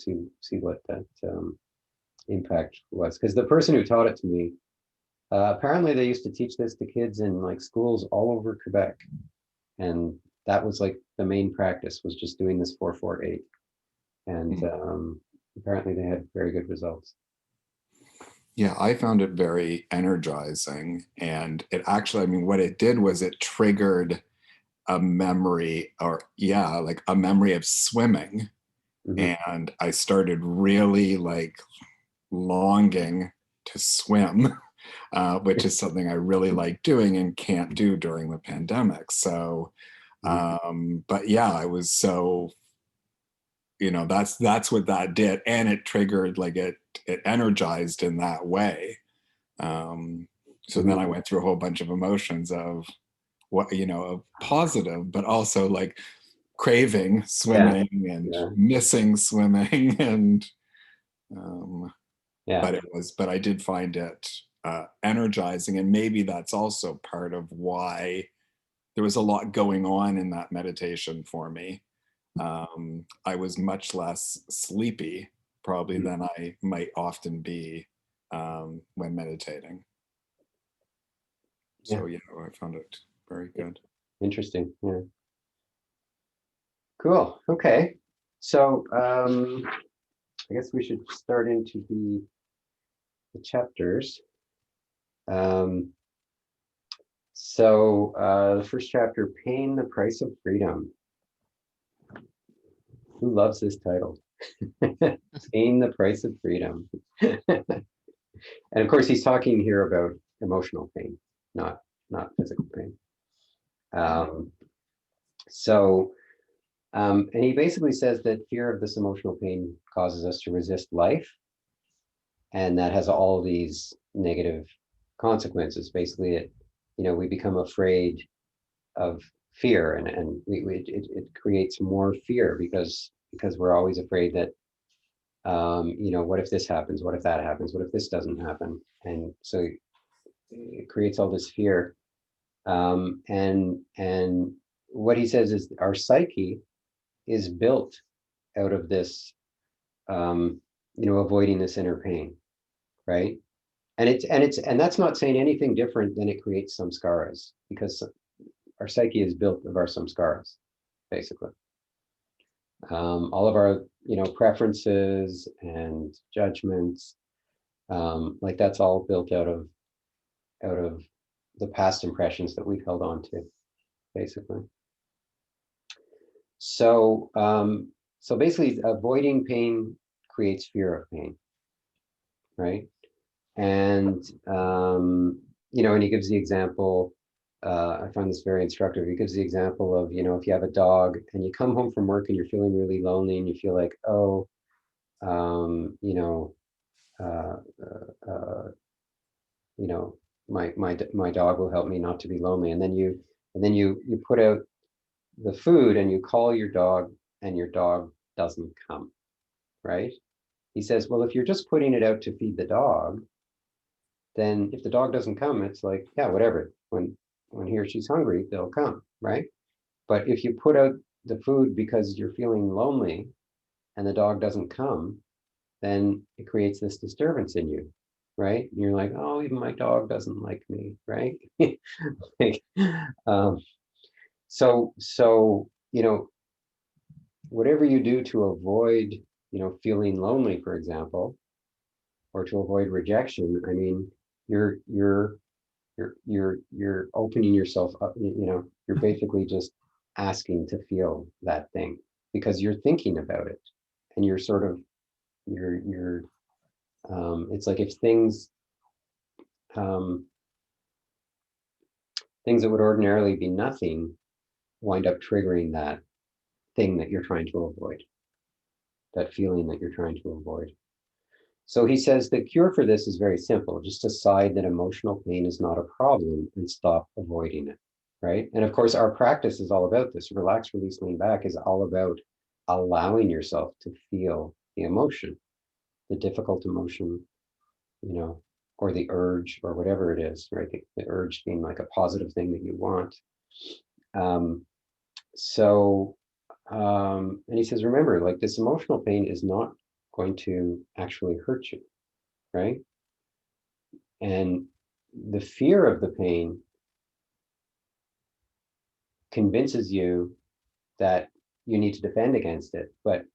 that impact was. Because the person who taught it to me, apparently they used to teach this to kids in like schools all over Quebec. And that was like the main practice, was just doing this 4-4-8. And apparently they had very good results. Yeah, I found it very energizing. And it actually, what it did was it triggered a memory, like a memory of swimming. And I started really like longing to swim, which is something I really like doing and can't do during the pandemic. So, but yeah, I was so, that's what that did. And it triggered, like it energized in that way. So then I went through a whole bunch of emotions of of positive, but also like craving swimming and missing swimming and but I did find it energizing, and maybe that's also part of why there was a lot going on in that meditation for me. I was much less sleepy probably than I might often be when meditating. So yeah, I found it very good. Interesting. Yeah. Cool. Okay. So I guess we should start into the chapters. So the first chapter, Pain, the Price of Freedom. Who loves this title? Pain, the Price of Freedom. And of course, he's talking here about emotional pain, not physical pain. And he basically says that fear of this emotional pain causes us to resist life. And that has all these negative consequences. Basically, we become afraid of fear, and it creates more fear because we're always afraid that, what if this happens? What if that happens? What if this doesn't happen? And so it creates all this fear. And what he says is our psyche is built out of this, avoiding this inner pain, right? And that's not saying anything different than it creates samskaras, because our psyche is built of our samskaras, basically. All of our, preferences and judgments, like that's all built out of the past impressions that we've held on to, basically. So, so basically, avoiding pain creates fear of pain, right? And and he gives the example. I find this very instructive. He gives the example of, if you have a dog and you come home from work and you're feeling really lonely and you feel like, oh, my dog will help me not to be lonely. And then you put out the food and you call your dog and your dog doesn't come, right? He says, well, if you're just putting it out to feed the dog, then if the dog doesn't come, it's like, yeah, whatever. When he or she's hungry, they'll come, right? But if you put out the food because you're feeling lonely and the dog doesn't come, then it creates this disturbance in you, right? And you're like, oh, even my dog doesn't like me, right? So whatever you do to avoid, feeling lonely, for example, or to avoid rejection, I mean, you're opening yourself up, you're basically just asking to feel that thing because you're thinking about it, and you're sort of it's like if things that would ordinarily be nothing wind up triggering that thing that you're trying to avoid, that feeling that you're trying to avoid. So he says the cure for this is very simple. Just decide that emotional pain is not a problem and stop avoiding it, right? And of course, our practice is all about this. Relax, release, lean back is all about allowing yourself to feel the emotion, the difficult emotion, or the urge, or whatever it is, right? The urge being like a positive thing that you want. And he says, remember, like this emotional pain is not going to actually hurt you, right? And the fear of the pain convinces you that you need to defend against it. But,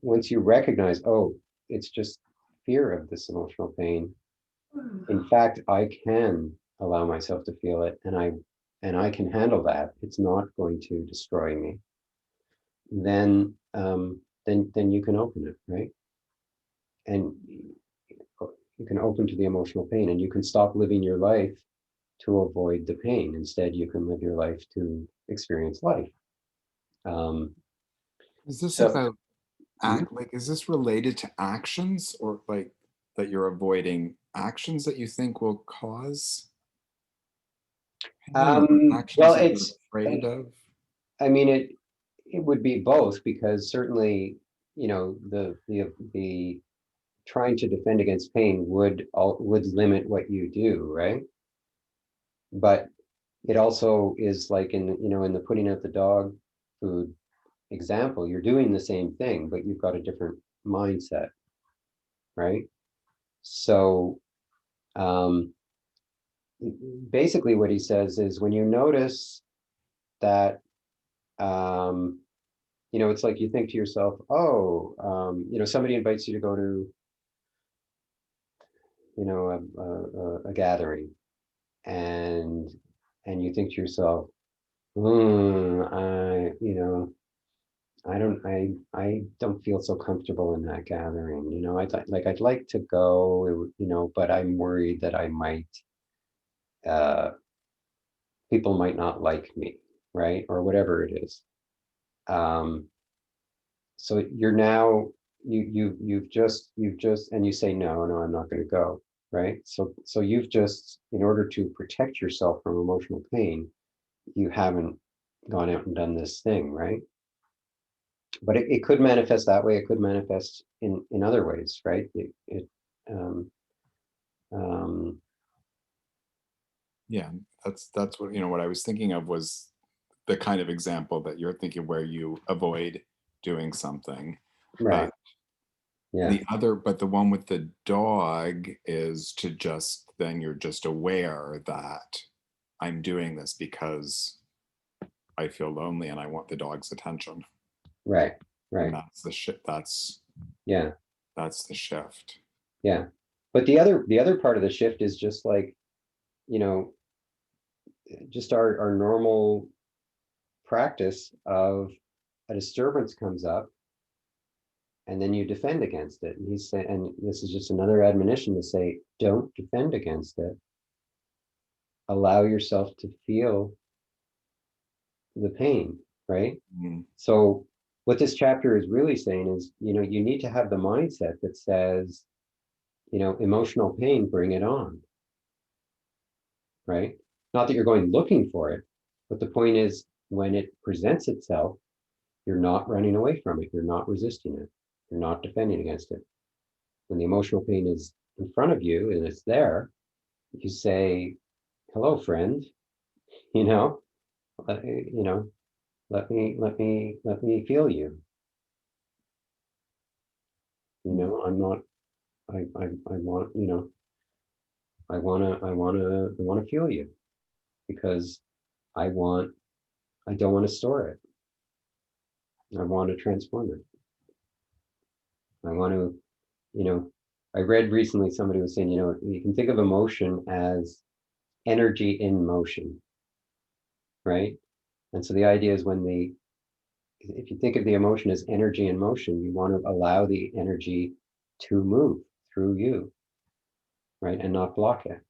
once you recognize, oh, it's just fear of this emotional pain. In fact, I can allow myself to feel it, and I can handle that. It's not going to destroy me. Then you can open it, right? And you can open to the emotional pain, and you can stop living your life to avoid the pain. Instead, you can live your life to experience life. Is this So- about act, like, is this related to actions, or like that you're avoiding actions that you think will cause pain, or actions Well, that you're afraid of? I mean, it would be both, because certainly, you know, the trying to defend against pain would limit what you do, right? But it also is like in, you know, in the putting out the dog food example, you're doing the same thing, but you've got a different mindset, right? So basically what he says is, when you notice that, you know, it's like you think to yourself, oh, you know, somebody invites you to go to, you know, a gathering, and you think to yourself, you know, I don't feel so comfortable in that gathering. You know, I'd like to go, you know, but I'm worried that I might, people might not like me, right? Or whatever it is. So you're now, you've just, and you say, no, I'm not going to go, right? So you've just, in order to protect yourself from emotional pain, you haven't gone out and done this thing, right? But it could manifest that way. It could manifest in other ways, right? Um, um, Yeah, that's what, you know, what I was thinking of was the kind of example that you're thinking, where you avoid doing something. right. Yeah. But the one with the dog is to just, then you're just aware that I'm doing this because I feel lonely and I want the dog's attention. Right. And Right. that's the shit. Yeah. That's the shift. Yeah. But the other part of the shift is just like, you know, just our normal practice of a disturbance comes up, and then you defend against it. And he's saying, and this is just another admonition to say, don't defend against it. Allow yourself to feel the pain, right? Mm. So what this chapter is really saying is, you know, you need to have the mindset that says, you know, emotional pain, bring it on, right? Not that you're going looking for it, but the point is, when it presents itself, you're not running away from it. You're not resisting it. You're not defending against it. When the emotional pain is in front of you and it's there, you say, hello, friend, you know, you know, let me feel you. You know, I'm not, I want, you know, I wanna feel you, because I don't want to store it. I want to transform it. I want to, you know, I read recently, somebody was saying, you know, you can think of emotion as energy in motion, right? And so the idea is, if you think of the emotion as energy in motion, you want to allow the energy to move through you, right? And not block it.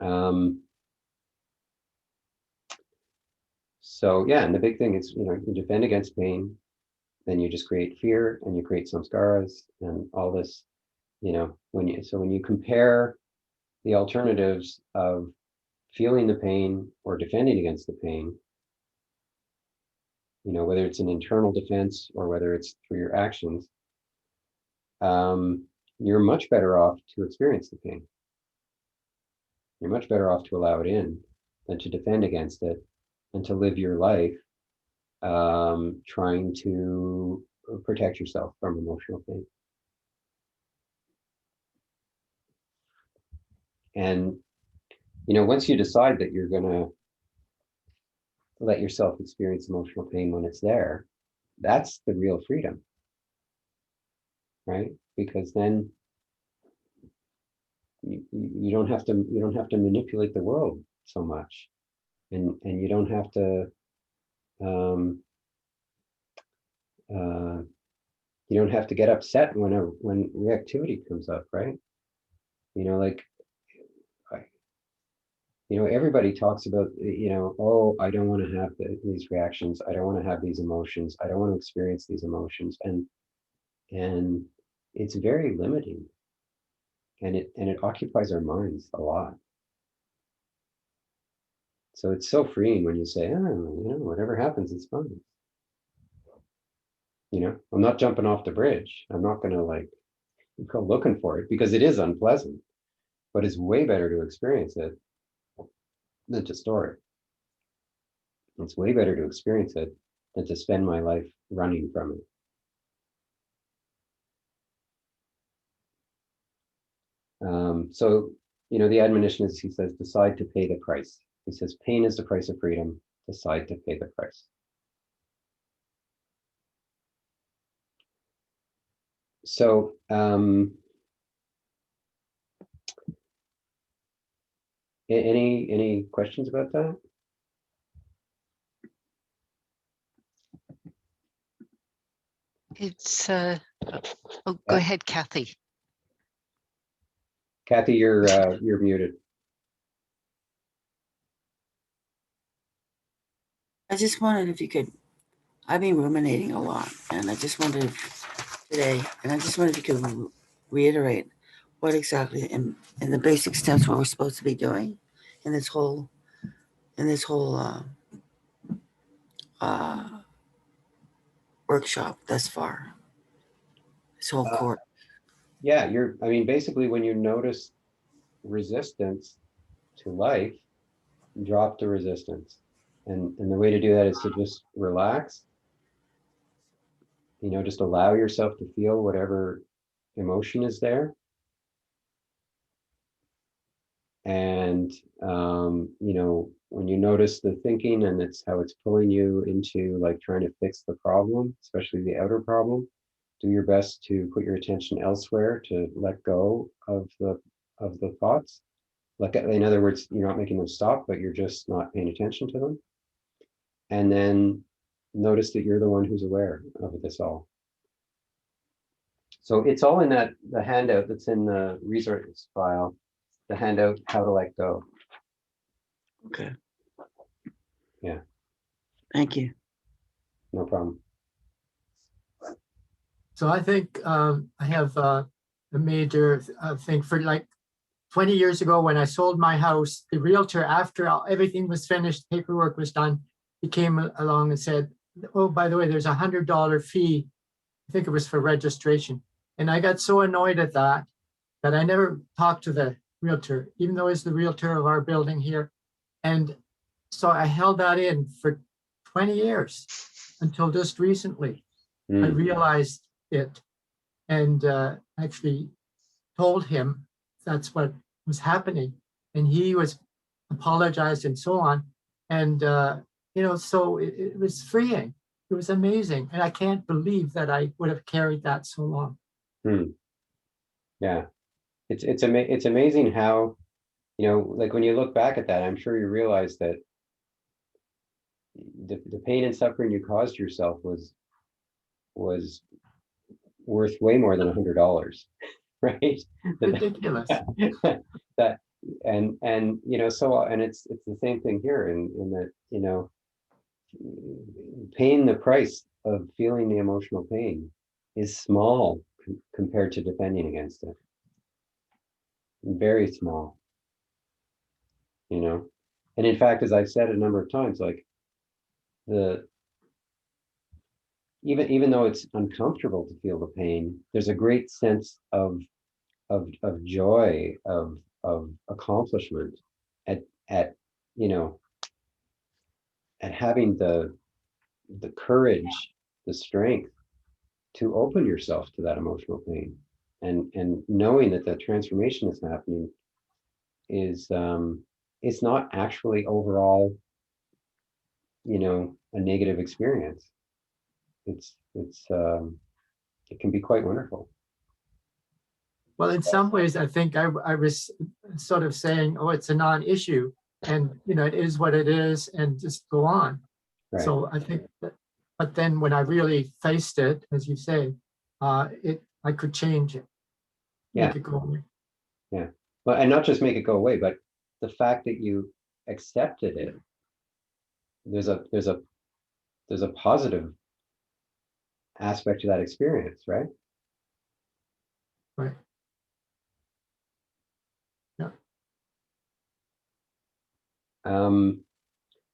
Mm. So yeah, and the big thing is, you know, you defend against pain, then you just create fear, and you create samskaras and all this, you know, when you compare the alternatives of feeling the pain or defending against the pain, you know, whether it's an internal defense or whether it's through your actions, you're much better off to experience the pain. You're much better off to allow it in than to defend against it and to live your life trying to protect yourself from emotional pain. And, you know, once you decide that you're going to let yourself experience emotional pain when it's there, that's the real freedom, right? Because then you don't have to manipulate the world so much, and you don't have to um, uh, you don't have to get upset when reactivity comes up, right? You know, like, everybody talks about, oh, I don't want to have these reactions. I don't want to have these emotions. I don't want to experience these emotions. And it's very limiting. And it occupies our minds a lot. So it's so freeing when you say, oh, whatever happens, it's fine. I'm not jumping off the bridge. I'm not going to go looking for it, because it is unpleasant, but it's way better to experience it than to store it. It's way better to experience it than to spend my life running from it. So, the admonition is, he says, decide to pay the price. He says, pain is the price of freedom. Decide to pay the price. So, any questions about that? It's oh, go ahead, Kathy. Kathy, you're muted. I just wondered if you could, I've been ruminating a lot, and I just wondered today, and I just wondered if you could reiterate what exactly in the basic steps what we're supposed to be doing in this whole workshop thus far, this whole course. Yeah, basically when you notice resistance to life, drop the resistance. And the way to do that is to just relax, just allow yourself to feel whatever emotion is there. And, when you notice the thinking and it's how it's pulling you into trying to fix the problem, especially the outer problem, do your best to put your attention elsewhere, to let go of the thoughts. In other words, you're not making them stop, but you're just not paying attention to them. And then notice that you're the one who's aware of this all. So it's all in the handout that's in the resource file, the handout, How to Let Go. Okay. Yeah. Thank you. No problem. So I think I have a major thing for 20 years ago when I sold my house. The realtor, after everything was finished, paperwork was done, he came along and said, oh, by the way, there's $100 fee. I think it was for registration. And I got so annoyed at that I never talked to the realtor, even though he's the realtor of our building here. And so I held that in for 20 years until just recently. I realized it and actually told him that's what was happening. And he was apologized and so on. And, so it was freeing. It was amazing. And I can't believe that I would have carried that so long. Yeah. It's amazing how, when you look back at that, I'm sure you realize that the pain and suffering you caused yourself was worth way more than $100, right? Ridiculous. that and it's the same thing here in that, paying the price of feeling the emotional pain is small compared to defending against it. Very small. And in fact, as I've said a number of times, even though it's uncomfortable to feel the pain, there's a great sense of joy, of accomplishment at having the courage, the strength to open yourself to that emotional pain, and knowing that the transformation is happening is it's not actually overall a negative experience. It can be quite wonderful. Well, in some ways, I think I was sort of saying, oh, it's a non-issue and, it is what it is and just go on. Right. So I think that, but then when I really faced it, as you say, I could change it. Yeah. Make it go away. Well, and not just make it go away, but the fact that you accepted it, there's a positive aspect to that experience, right? Right.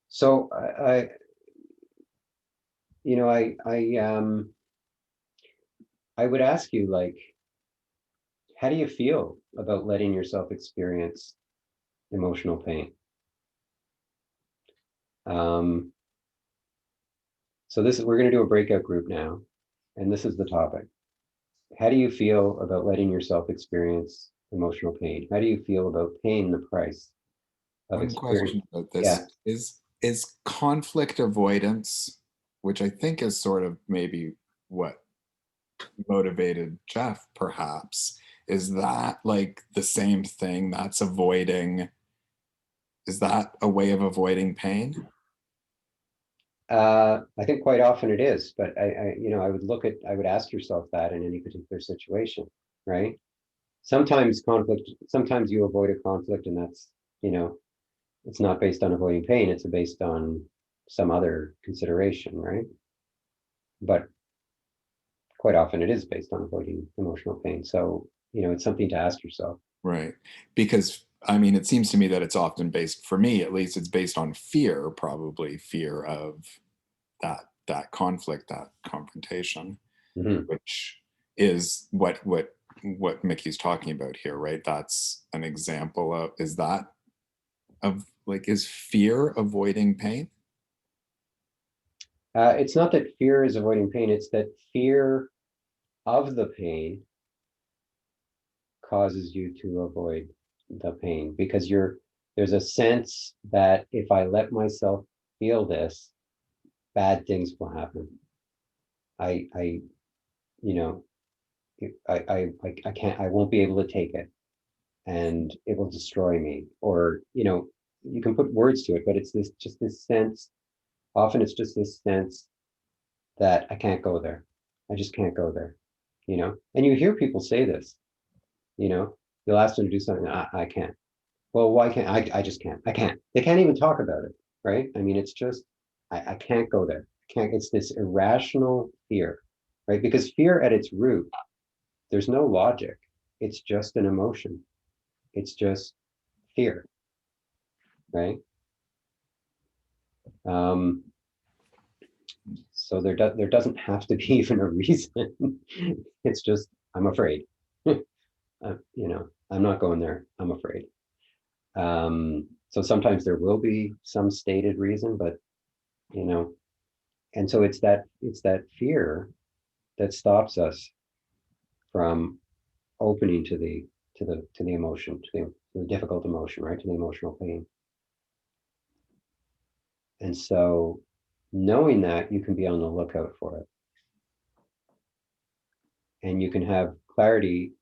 So I you know, I would ask you, like, how do you feel about letting yourself experience emotional pain? So we're going to do a breakout group now, and this is the topic. How do you feel about letting yourself experience emotional pain? How do you feel about paying the price of One question experience? about this Yeah. is conflict avoidance, which I think is sort of maybe what motivated Jeff, perhaps. Is that like the same thing? That's avoiding, is that a way of avoiding pain? I think quite often it is, but I would ask yourself that in any particular situation, right? Sometimes you avoid a conflict, and that's, it's not based on avoiding pain, it's based on some other consideration, right? But quite often it is based on avoiding emotional pain. So, it's something to ask yourself. Right. Because I mean, it seems to me that it's often based, for me at least, it's based on fear, probably fear of that conflict, that confrontation, Mhm. which is what Mickey's talking about here, right? That's an example of, is that of like, is fear avoiding pain? It's not that fear is avoiding pain, it's that fear of the pain causes you to avoid the pain, because there's a sense that if I let myself feel this, bad things will happen. I you know I can't, I won't be able to take it, and it will destroy me. Or, you can put words to it, but it's this sense, often it's just this sense that I can't go there. I just can't go there, and you hear people say this, you know, you'll ask them to do something. I can't. Well, why can't I just can't. I can't. They can't even talk about it, right? I mean, it's just, I can't go there. I can't. It's this irrational fear, right? Because fear at its root, there's no logic. It's just an emotion. It's just fear, right? Um, so there doesn't have to be even a reason. It's just, I'm afraid. I'm not going there. I'm afraid. So sometimes there will be some stated reason, but, and so it's that fear that stops us from opening to the emotion, to the difficult emotion, right? To the emotional pain. And so knowing that, you can be on the lookout for it. And you can have clarity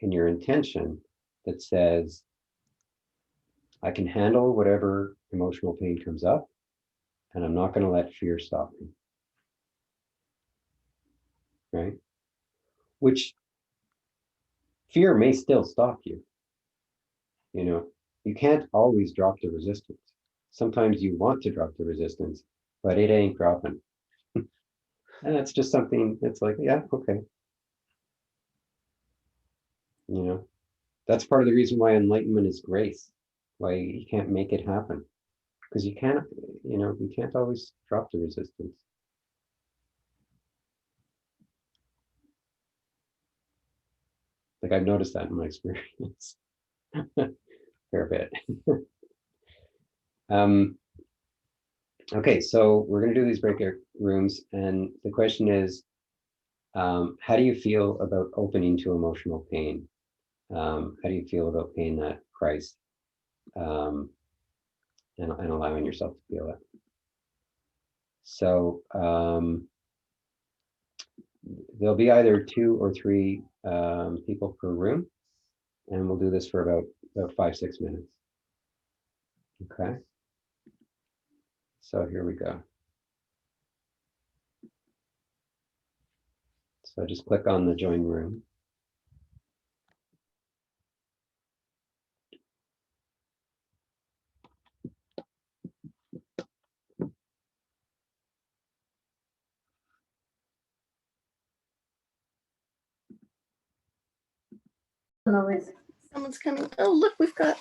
in your intention that says, I can handle whatever emotional pain comes up, and I'm not going to let fear stop me. Right? Which, fear may still stop you. You can't always drop the resistance. Sometimes you want to drop the resistance, but it ain't dropping. And that's just something that's like, yeah, okay. That's part of the reason why enlightenment is grace, why you can't make it happen. Because you can't always drop the resistance. Like, I've noticed that in my experience. Fair bit. Okay, so we're going to do these breakout rooms, and the question is, how do you feel about opening to emotional pain? How do you feel about paying that price, and allowing yourself to feel it? So there'll be either 2 or 3 people per room, and we'll do this for about 5-6 minutes. Okay. So here we go. So just click on the join room. Someone's coming. Oh, look, we've got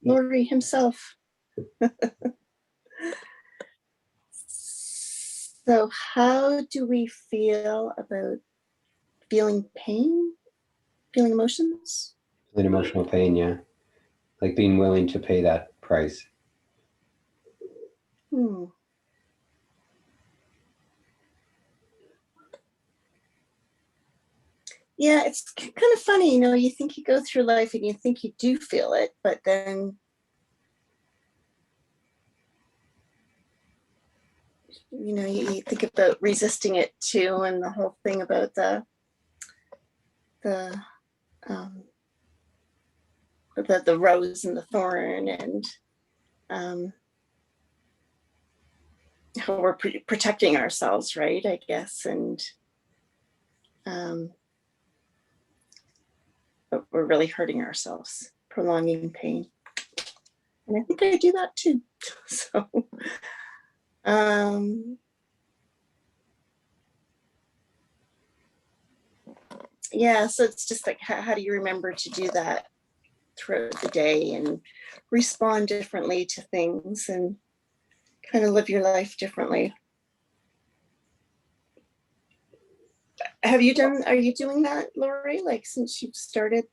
Laurie himself. So how do we feel about feeling pain, feeling emotions? An emotional pain, yeah. Like being willing to pay that price. Hmm. Yeah, it's kind of funny, you think you go through life and you think you do feel it, but then you think about resisting it too, and the whole thing about the rose and the thorn, and how we're protecting ourselves, right? I guess, and but we're really hurting ourselves, prolonging pain. And I think I do that too. So, yeah, so it's just like, how do you remember to do that throughout the day and respond differently to things and kind of live your life differently? Are you doing that, Laurie? Like, since you've started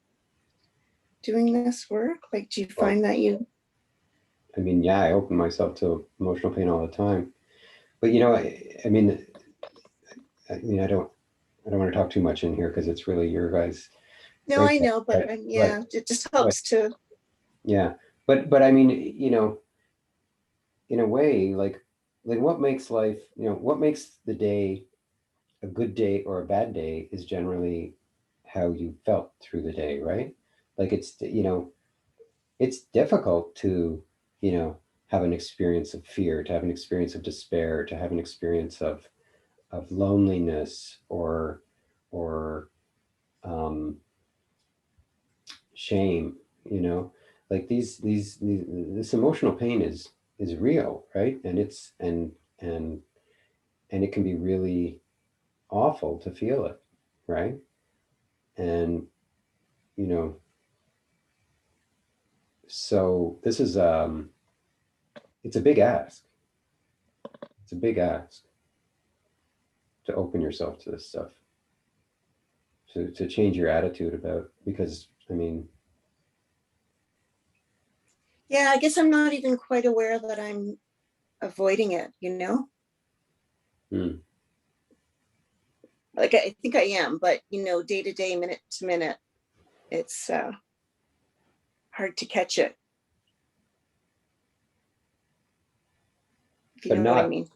doing this work, like, do you find that you? I mean, yeah, I open myself to emotional pain all the time. But I mean, I don't want to talk too much in here because it's really your guys. No, I know, but yeah, it just helps to. Yeah, but I mean, in a way, like what makes life, what makes the day a good day or a bad day is generally how you felt through the day, right? Like it's difficult to, have an experience of fear, to have an experience of despair, to have an experience of loneliness or shame, like this emotional pain is real, right? And it's and it can be really awful to feel it, right? And so this is it's a big ask. It's a big ask to open yourself to this stuff, to change your attitude about, because I mean, Yeah, I guess I'm not even quite aware that I'm avoiding it, Like, I think I am, but day to day, minute to minute, it's hard to catch it. If you but know what I not, mean.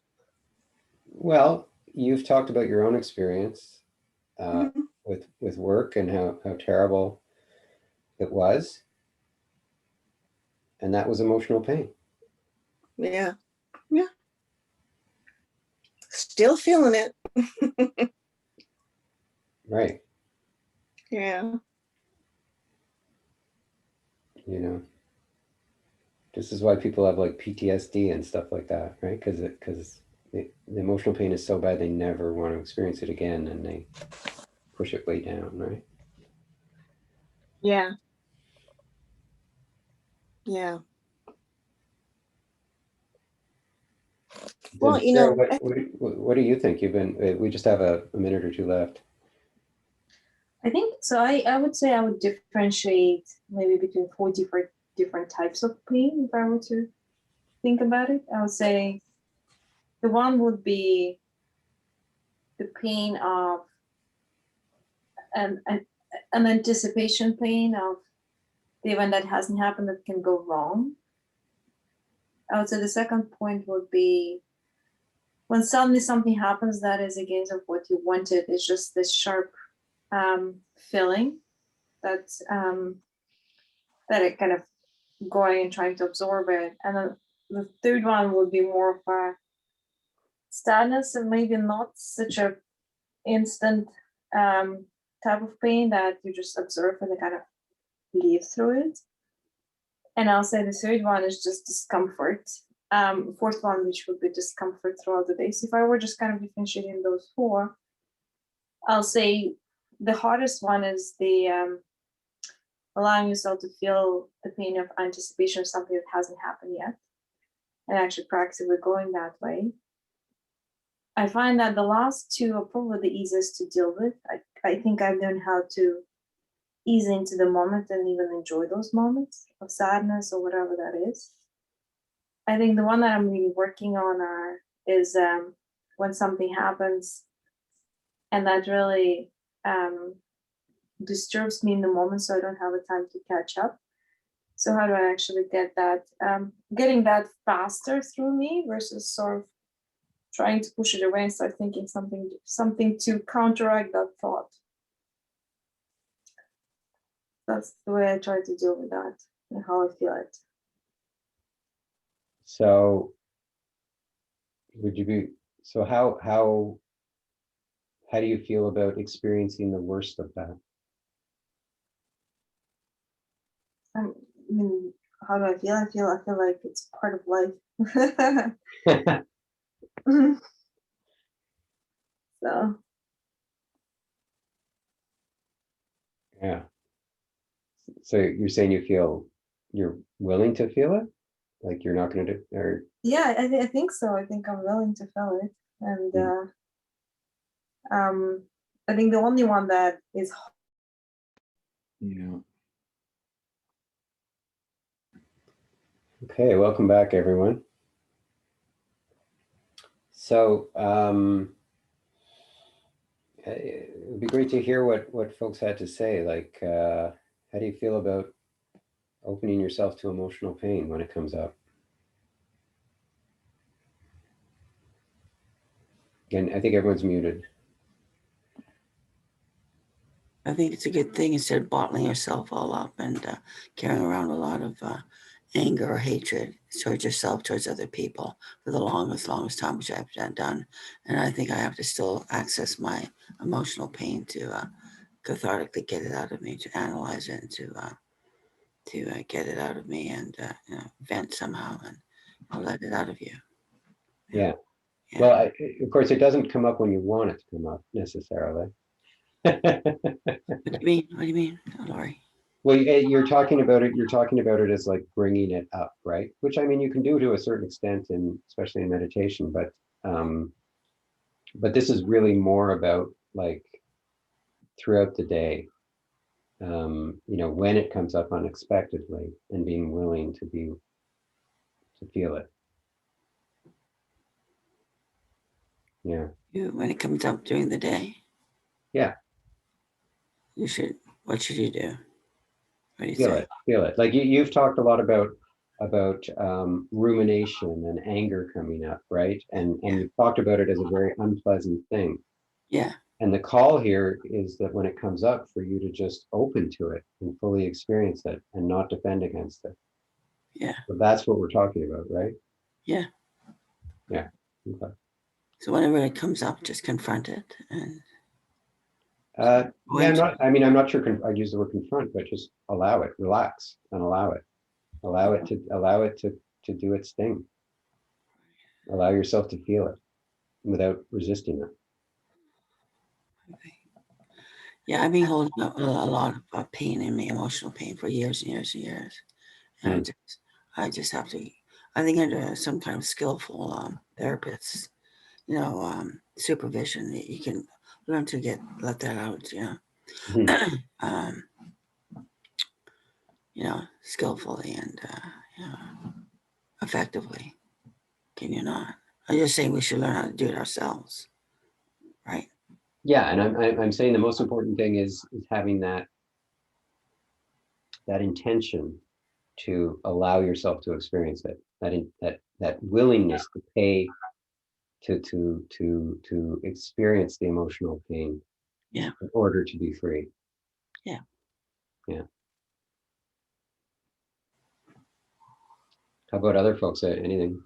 well, you've talked about your own experience Mhm. with work and how terrible it was, and that was emotional pain. Yeah. Yeah. Still feeling it. Right. Yeah. This is why people have like PTSD and stuff like that, right? Because the emotional pain is so bad they never want to experience it again, and they push it way down, right? Yeah. Yeah. Well, Sarah, what do you think? You've been, we just have a minute or two left. I think so. I would say I would differentiate maybe between 4 different types of pain if I were to think about it. I would say the one would be the pain of an anticipation pain of the event that hasn't happened that can go wrong. I would say the second point would be when suddenly something happens that is against of what you wanted. It's just this sharp feeling that it kind of going and trying to absorb it. And then the third one would be more of a sadness, and maybe not such a instant type of pain that you just observe and kind of live through it. And I'll say the third one is just discomfort. Fourth one, which would be discomfort throughout the day. So if I were just kind of differentiating those four, I'll say the hardest one is the allowing yourself to feel the pain of anticipation of something that hasn't happened yet, and actually practically going that way. I find that the last two are probably the easiest to deal with. I think I've learned how to ease into the moment and even enjoy those moments of sadness or whatever that is. I think the one that I'm really working on is when something happens and that really disturbs me in the moment, so I don't have the time to catch up. So how do I actually get that, getting that faster through me versus sort of trying to push it away and start thinking something to counteract that thought. That's the way I try to deal with that and how I feel it. So how do you feel about experiencing the worst of that? I mean, how do I feel? I feel like it's part of life. So Yeah. So you're saying you're willing to feel it? Like you're not going to do, or yeah, I think so. I think I'm willing to feel it, and I think the only one that is Yeah. okay, welcome back, everyone. So it would be great to hear what folks had to say. Like, how do you feel about opening yourself to emotional pain when it comes up? And I think everyone's muted. I think it's a good thing instead of bottling yourself all up and carrying around a lot of anger or hatred towards yourself, towards other people for the longest time, which I've done. And I think I have to still access my emotional pain to cathartically get it out of me, to analyze it, and to get it out of me and vent somehow and let it out of you. Yeah. Yeah. Well, of course, it doesn't come up when you want it to come up necessarily. What do you mean, Laurie? Well, you're talking about it. You're talking about it as like bringing it up, right? Which I mean, you can do to a certain extent, and especially in meditation. But this is really more about like throughout the day. When it comes up unexpectedly, and being willing to feel it. Yeah. When it comes up during the day. Yeah. What should you do? What do you Feel say? it. Feel it. Like you've talked a lot about rumination and anger coming up, right? And you've talked about it as a very unpleasant thing. Yeah. And the call here is that when it comes up, for you to just open to it and fully experience it and not defend against it. Yeah. So that's what we're talking about, right? Yeah. Yeah. Okay. So whenever it comes up, just confront it and. Yeah, I'm not sure I'd use the word confront, but just allow it, relax and allow it. Allow it to do its thing. Allow yourself to feel it without resisting it. Okay. Yeah, I've been holding up a lot of pain in me, emotional pain for years and years and years. And I just have to, I think under some kind of skillful therapist, supervision, you can learn to let that out, skillfully and effectively. Can you not? I'm just saying we should learn how to do it ourselves, right? Yeah, and I'm saying the most important thing is having that intention to allow yourself to experience it, that willingness to pay to experience the emotional pain, yeah, in order to be free. Yeah. How about other folks? Anything?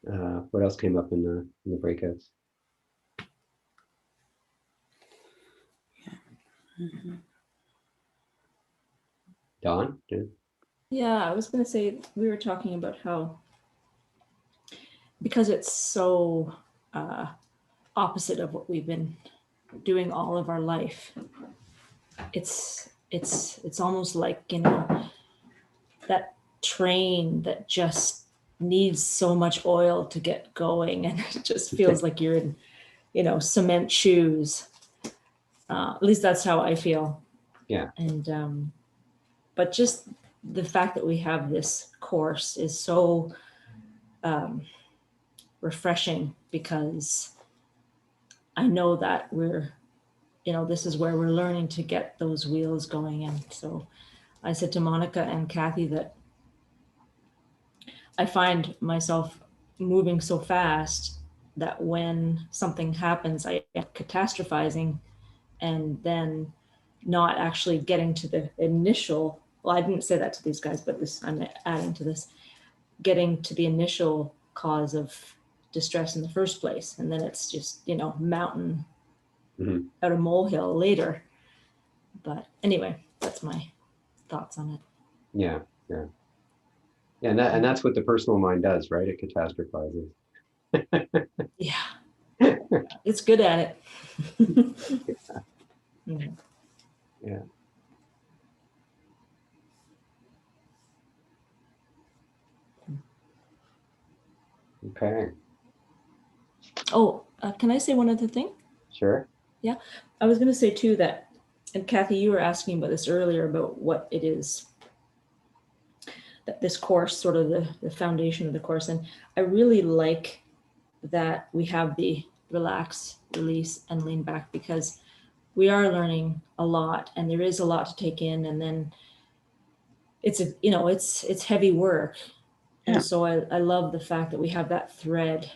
What else came up in the breakouts? Mhm. Dawn? Yeah, I was going to say, we were talking about how, because it's so opposite of what we've been doing all of our life, it's almost like, you know, that train that just needs so much oil to get going, and it just feels like you're in, you know, cement shoes. At least that's how I feel. Yeah. And but just the fact that we have this course is so refreshing, because I know that we're, you know, this is where we're learning to get those wheels going. And so I said to Monica and Kathy that I find myself moving so fast that when something happens, I am catastrophizing and then not actually getting to the initial, well, I didn't say that to these guys, but this, I'm adding to this, getting to the initial cause of distress in the first place. And then it's just, you know, mountain Mhm. out a molehill later. But anyway, that's my thoughts on it. Yeah, yeah. Yeah, and that's what the personal mind does, right? It catastrophizes. Yeah, it's good at it. Yeah. Yeah. Okay. Oh, can I say one other thing? Sure. Yeah, I was going to say too that, and Kathy, you were asking about this earlier about what it is that this course, sort of the foundation of the course. And I really like that we have the relax, release, and lean back, because we are learning a lot and there is a lot to take in. And then it's a, you know, it's heavy work. Yeah. And so I love the fact that we have that thread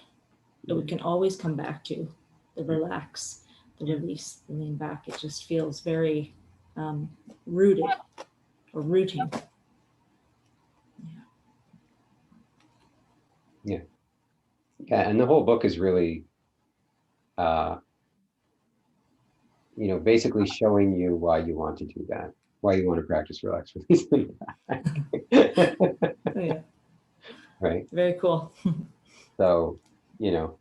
that we can always come back to, the relax, the release, the lean back. It just feels very rooted or rooting. Yeah. Yeah, and the whole book is really, you know, basically showing you why you want to do that, why you want to practice relax, release, lean back. Oh, yeah, Right. very cool. So, you know,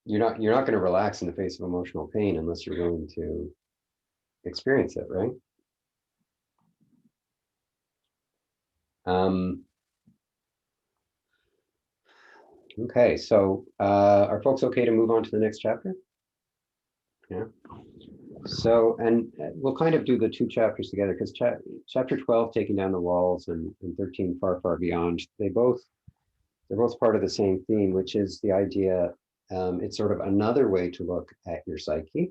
you're not going to relax in the face of emotional pain unless you're willing to experience it, right? Okay, so are folks okay to move on to the next chapter? Yeah. So, and we'll kind of do the two chapters together, because chapter 12, Taking Down the Walls, and 13, Far, Far Beyond, they're both part of the same theme, which is the idea, it's sort of another way to look at your psyche,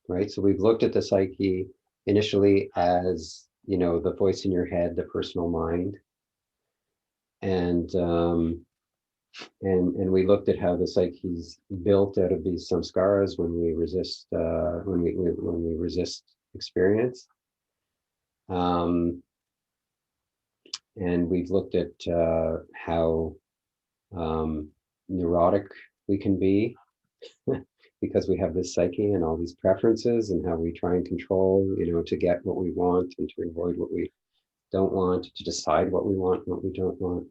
right? So we've looked at the psyche initially as, you know, the voice in your head, the personal mind. And we looked at how the psyche's built out of these samskaras when we resist when we resist experience. And we've looked at how neurotic we can be because we have this psyche and all these preferences, and how we try and control, you know, to get what we want and to avoid what we don't want, to decide what we want and what we don't want,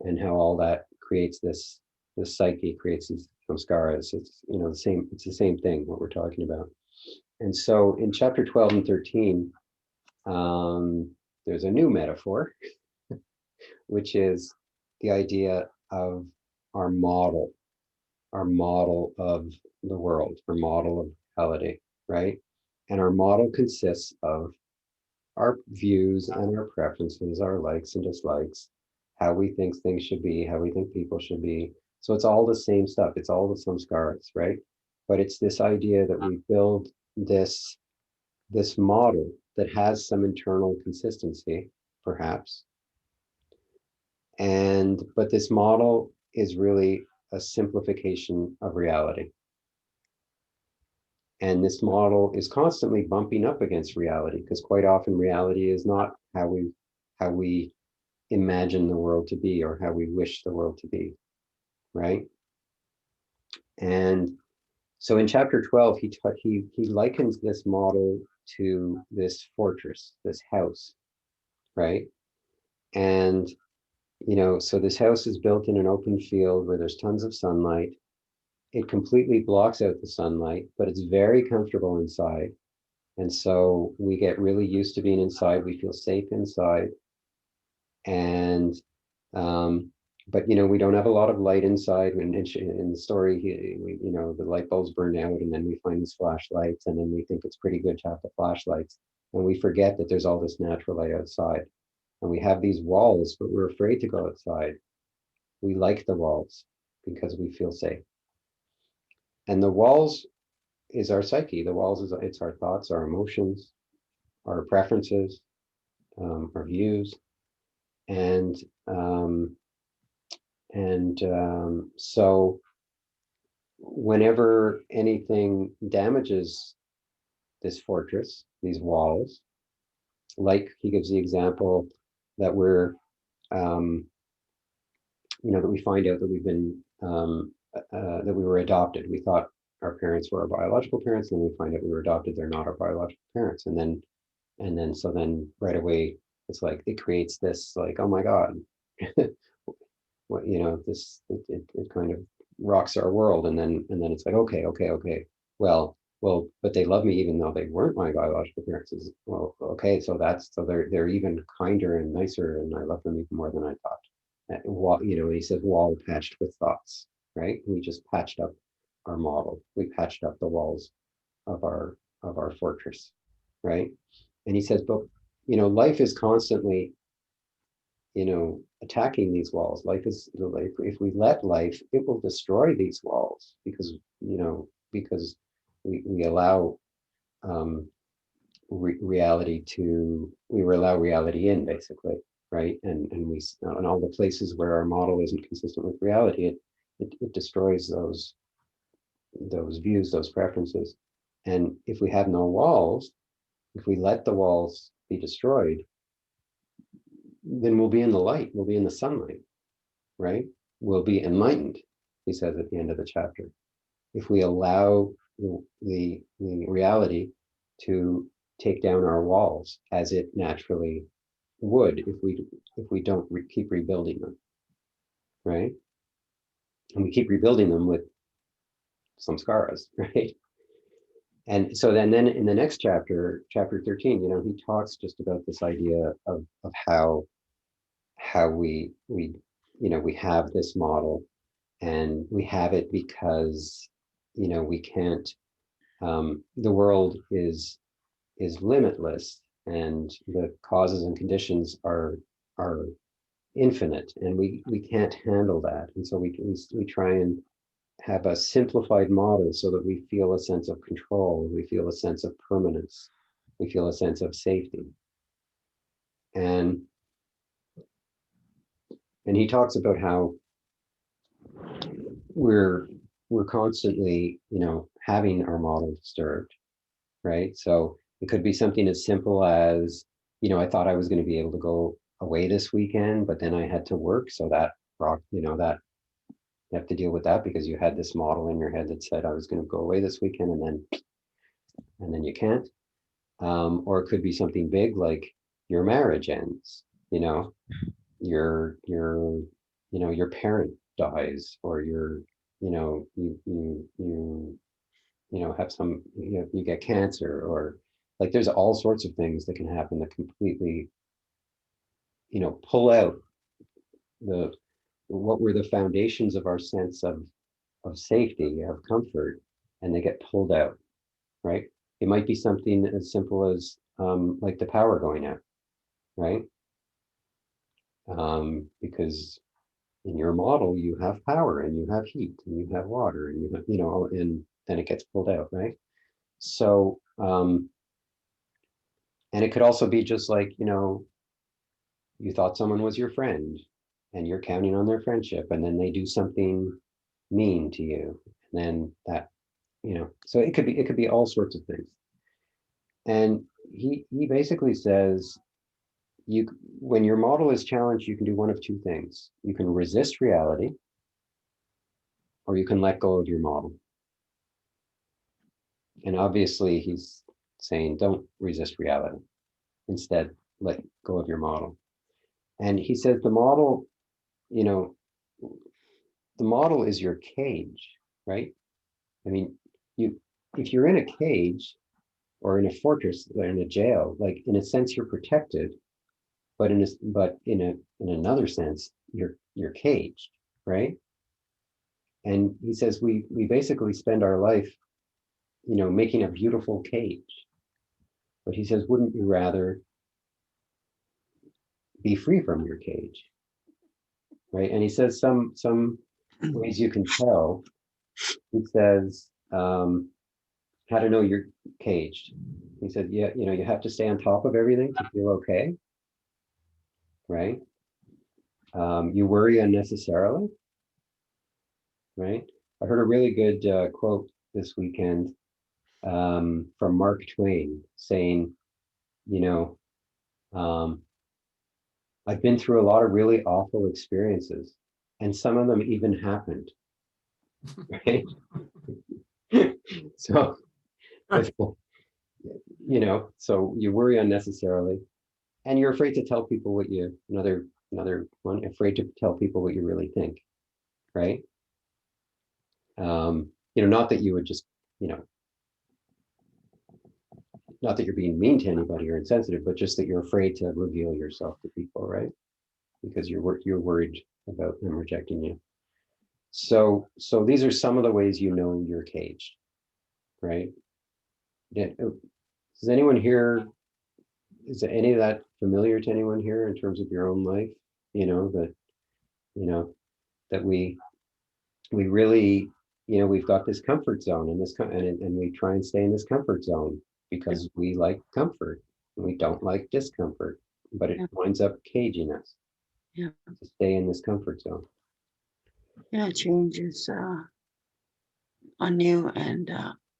and how all that creates this psyche, creates these samskaras. It's, you know, it's the same thing what we're talking about. And so in chapter 12 and 13, there's a new metaphor, which is the idea of our model of the world, our model of reality, right? And our model consists of our views and our preferences, our likes and dislikes, how we think things should be, how we think people should be. So it's all the same stuff. It's all the samskaras, right? But it's this idea that we build this model that has some internal consistency, perhaps. But this model is really a simplification of reality. And this model is constantly bumping up against reality, because quite often reality is not how we imagine the world to be, or how we wish the world to be, right? And So in chapter 12, he likens this model to this fortress, this house, right? And, so this house is built in an open field where there's tons of sunlight. It completely blocks out the sunlight, but it's very comfortable inside. And so we get really used to being inside. We feel safe inside. And, but we don't have a lot of light inside. In the story, the light bulbs burn out, and then we find these flashlights, and then we think it's pretty good to have the flashlights, and we forget that there's all this natural light outside, and we have these walls, but we're afraid to go outside. We like the walls because we feel safe, and the walls is our psyche. The walls it's our thoughts, our emotions, our preferences, our views, and so whenever anything damages this fortress, these walls, like he gives the example that we're, that we find out that we've been, that we were adopted. We thought our parents were our biological parents, and then we find out we were adopted. They're not our biological parents. And then right away, it's like, it creates this like, oh my God, what, it kind of rocks our world. And then it's like, okay. Well, but they love me even though they weren't my biological parents. Well, okay, so they're even kinder and nicer, and I love them even more than I thought. He says wall patched with thoughts, right? We just patched up our model. We patched up the walls of our fortress, right? And he says, but life is constantly attacking these walls. Life is, if we let life, it will destroy these walls, because we allow reality in, basically, right? And all the places where our model isn't consistent with reality, it destroys those views, those preferences. And if we have no walls, if we let the walls be destroyed, then we'll be in the light, we'll be in the sunlight, right? We'll be enlightened, he says at the end of the chapter. If we allow the reality to take down our walls as it naturally would, if we don't keep rebuilding them, right? And we keep rebuilding them with some scars, right? And so then in the next chapter 13, he talks just about this idea of how we have this model, and we have it because we can't, the world is limitless, and the causes and conditions are infinite, and we can't handle that. And so we try and have a simplified model so that we feel a sense of control, we feel a sense of permanence, we feel a sense of safety. And he talks about how we're constantly, having our model disturbed, right? So it could be something as simple as, I thought I was going to be able to go away this weekend, but then I had to work, so that rocked, that you have to deal with that, because you had this model in your head that said I was going to go away this weekend, and then you can't. Or it could be something big, like your marriage ends, your parent dies, or you have some, you get cancer, or like there's all sorts of things that can happen that completely, pull out what were the foundations of our sense of safety, of comfort, and they get pulled out, right? It might be something as simple as like the power going out, right? Because in your model, you have power, and you have heat, and you have water, and you have, and then it gets pulled out, right? So, and it could also be just like, you thought someone was your friend, and you're counting on their friendship, and then they do something mean to you, and then that, so it could be all sorts of things. And he basically says, when your model is challenged, you can do one of two things. You can resist reality, or you can let go of your model. And obviously he's saying, don't resist reality. Instead, let go of your model. And he says the model, you know, the model is your cage, right? I mean, if you're in a cage or in a fortress or in a jail, like in a sense you're protected, but in another sense you're caged, right? And he says we basically spend our life, making a beautiful cage. But he says, wouldn't you rather be free from your cage, right? And he says some ways you can tell. He says how to know you're caged. He said, yeah, you have to stay on top of everything to feel okay, right? You worry unnecessarily, right? I heard a really good quote this weekend from Mark Twain saying, you know, I've been through a lot of really awful experiences, and some of them even happened, right? So, so you worry unnecessarily, and you're afraid to tell people another one, afraid to tell people what you really think, right? Not that you would just, not that you're being mean to anybody or insensitive, but just that you're afraid to reveal yourself to people, right? Because you're worried about them rejecting you. So these are some of the ways you're caged, right? Does anyone here, is any of that familiar to anyone here in terms of your own life? That we really, we've got this comfort zone and we try and stay in this comfort zone because we like comfort and we don't like discomfort, but it winds up caging us to stay in this comfort zone. Yeah, change is new and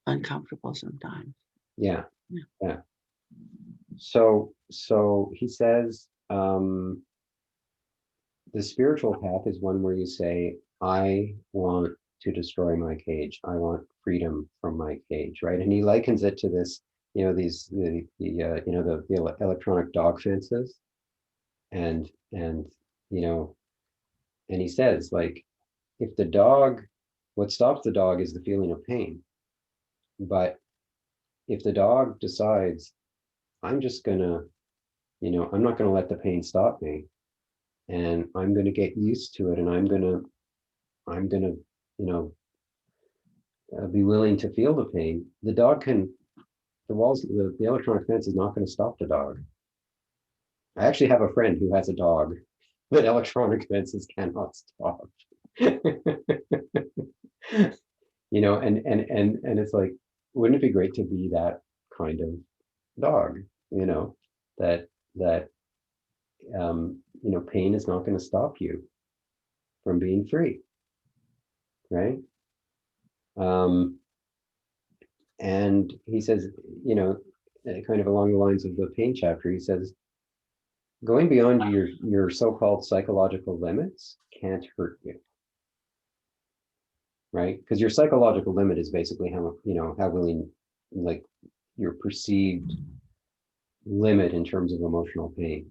uncomfortable sometimes. Yeah. So he says, the spiritual path is one where you say, I want to destroy my cage. I want freedom from my cage, right? And he likens it to this, the electronic dog fences, and he says, like, if the dog, what stops the dog is the feeling of pain, but if the dog decides, I'm just gonna, I'm not gonna let the pain stop me, and I'm gonna get used to it, and I'm gonna be willing to feel the pain. The dog can, the electronic fence is not going to stop the dog. I actually have a friend who has a dog that electronic fences cannot stop. And it's like, wouldn't it be great to be that kind of dog? That pain is not going to stop you from being free, right? And he says, kind of along the lines of the pain chapter, he says, going beyond your so-called psychological limits can't hurt you, right? Because your psychological limit is basically how willing, like, your perceived limit in terms of emotional pain,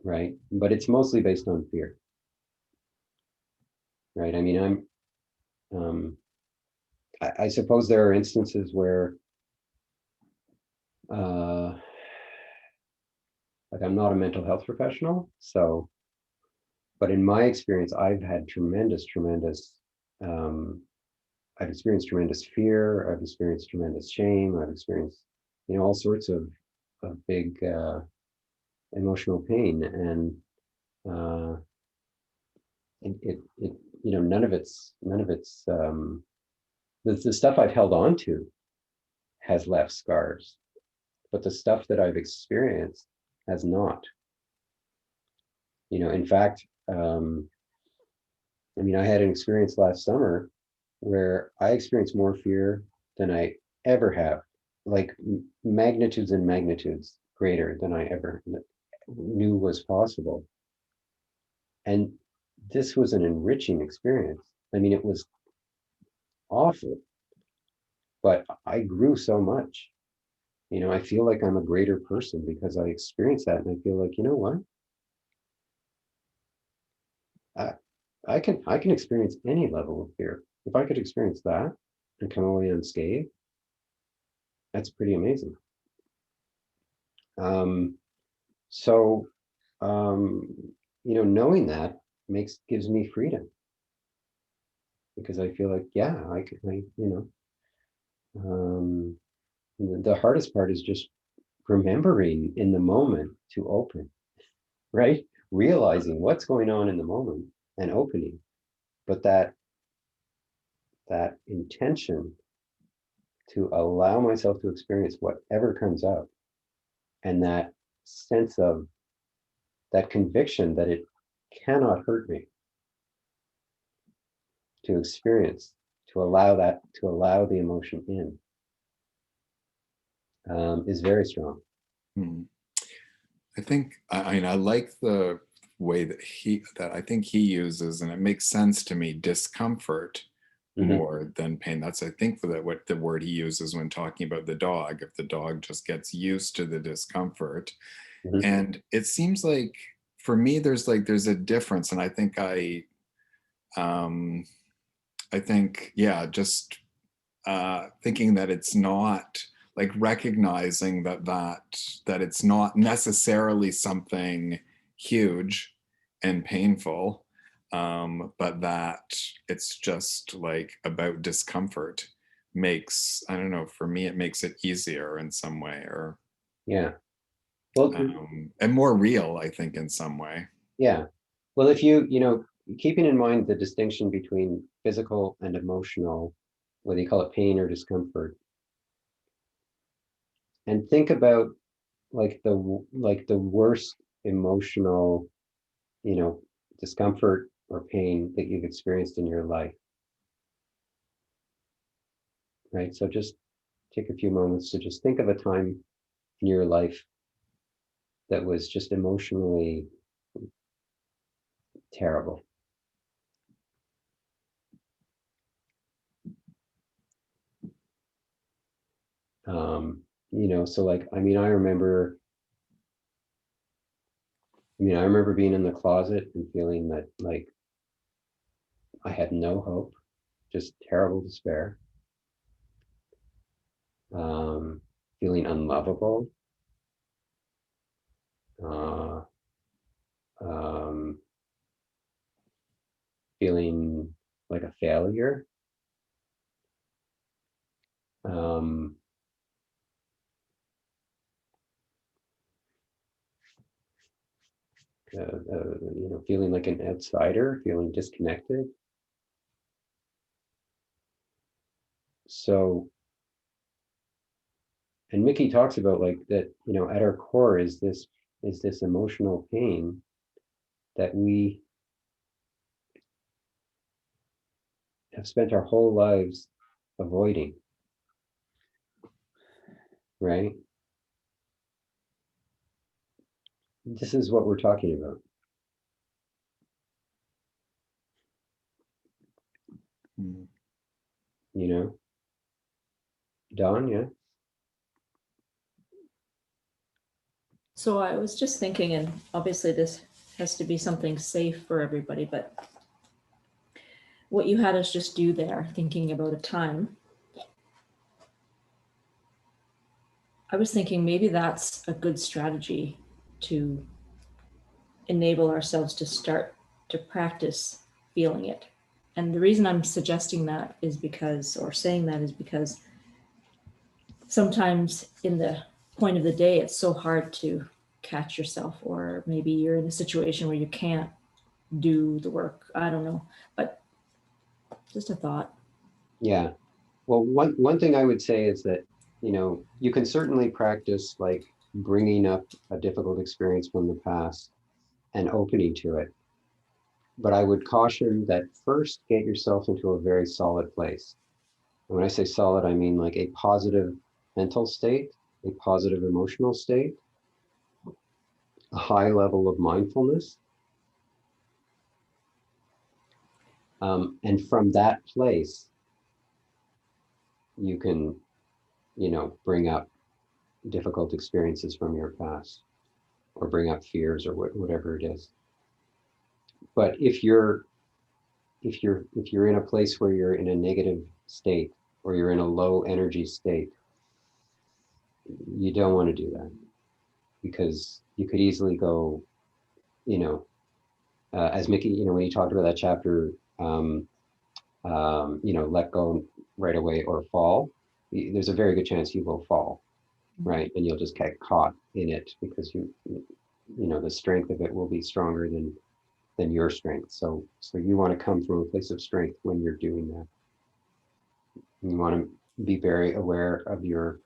right? But it's mostly based on fear, right? I mean, I suppose there are instances where like, I'm not a mental health professional, but in my experience, I've had tremendous, I've experienced tremendous fear. I've experienced tremendous shame. I've experienced, all sorts of big emotional pain, and none of it's the stuff I've held on to has left scars, but the stuff that I've experienced has not. In fact, I had an experience last summer where I experienced more fear than I ever have, like magnitudes and magnitudes greater than I ever knew was possible. And this was an enriching experience. It was awful, but I grew so much. You know, I feel like I'm a greater person because I experienced that, and I feel like, you know what? I can experience any level of fear. If I could experience that and come away unscathed, that's pretty amazing. So, you know, knowing that gives me freedom, because I feel like, yeah, you know, the hardest part is just remembering in the moment to open, right? Realizing what's going on in the moment and opening, but that intention to allow myself to experience whatever comes up, and that sense of that conviction that it cannot hurt me, to experience, to allow the emotion in, is very strong. Hmm. I think I mean I like the way that I think he uses, and it makes sense to me, discomfort more than pain. That's I think what the word he uses when talking about the dog. If the dog just gets used to the discomfort, and it seems like for me there's a difference, and I think yeah, just thinking that it's not like recognizing that it's not necessarily something huge and painful, but that it's just like about discomfort makes, I don't know, for me it makes it easier in some way, or Yeah. Well, and more real, I think, in some way. yeah. Well, if you know, keeping in mind the distinction between physical and emotional, whether you call it pain or discomfort, and think about like the worst emotional, you know, discomfort or pain that you've experienced in your life, right? So just take a few moments to just think of a time in your life that was just emotionally terrible. You know, so like, I remember being in the closet and feeling that like I had no hope, just terrible despair, feeling unlovable, uh, um, feeling like a failure. Um, you know, feeling like an outsider, feeling disconnected. So, and Mickey talks about like that, you know, at our core is this emotional pain that we have spent our whole lives avoiding, right? This is what we're talking about. Mm. You know, Don, yeah. So I was just thinking, and obviously this has to be something safe for everybody, but what you had us just do there, thinking about a time, I was thinking maybe that's a good strategy to enable ourselves to start to practice feeling it. And the reason I'm suggesting that is because, or saying that is because sometimes in the point of the day, it's so hard to catch yourself, or maybe you're in a situation where you can't do the work. I don't know, but just a thought. Yeah. Well, one thing I would say is that, you know, you can certainly practice like bringing up a difficult experience from the past and opening to it. But I would caution that first get yourself into a very solid place. And when I say solid, I mean like a positive mental state, a positive emotional state, a high level of mindfulness. And from that place, you can, bring up difficult experiences from your past, or bring up fears, or whatever it is. But if you're in a place where you're in a negative state, or you're in a low energy state, you don't want to do that, because you could easily go, as Mickey, when he talked about that chapter, let go right away or fall, there's a very good chance you will fall, right? And you'll just get caught in it, because the strength of it will be stronger than your strength. So you want to come from a place of strength when you're doing that. You want to be very aware of your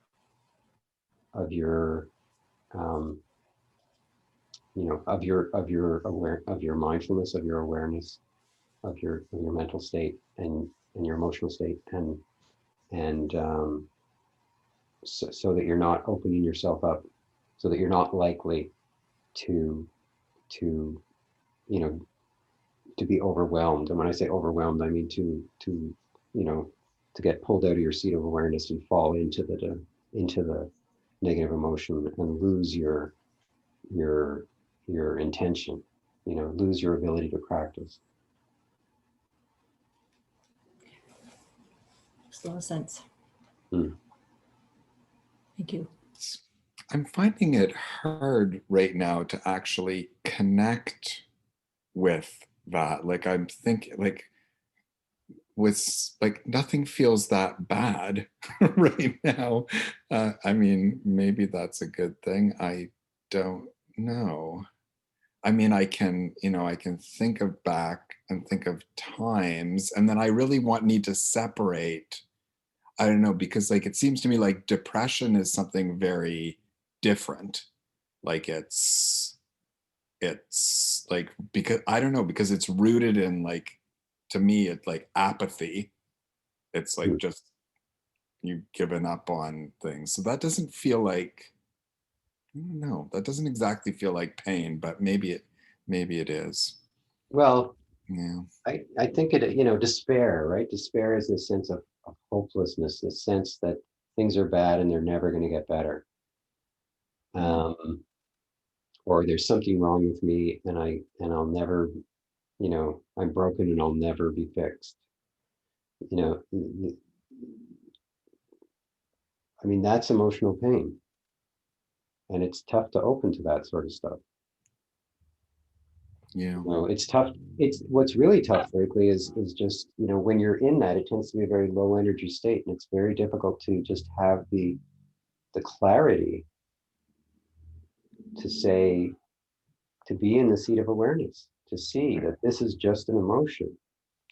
mindfulness, of your awareness, of your mental state and your emotional state, and so that you're not opening yourself up, so that you're not likely to be overwhelmed. And when I say overwhelmed, I mean to get pulled out of your seat of awareness and fall into the negative emotion, and lose your intention, lose your ability to practice. Makes a lot of sense. Mm. Thank you. I'm finding it hard right now to actually connect with that. Like, I'm thinking, like, with, like, nothing feels that bad right now. I mean, maybe that's a good thing. I don't know. I mean, I can think of back and think of times, and then I really need to separate. I don't know, because, like, it seems to me like depression is something very different. Like, it's like, because I don't know, because it's rooted in, like, to me, it's like apathy. It's like just you've given up on things. So that doesn't feel like, I don't know, that doesn't exactly feel like pain, but maybe it is. Well, Yeah. I think it, despair, right? Despair is this sense of hopelessness, this sense that things are bad and they're never going to get better. Or there's something wrong with me, and I'll never, I'm broken and I'll never be fixed. I mean, that's emotional pain. And it's tough to open to that sort of stuff. Yeah. It's tough. It's what's really tough, frankly, is just, when you're in that, it tends to be a very low energy state, and it's very difficult to just have the clarity to say, to be in the seat of awareness, to see that this is just an emotion.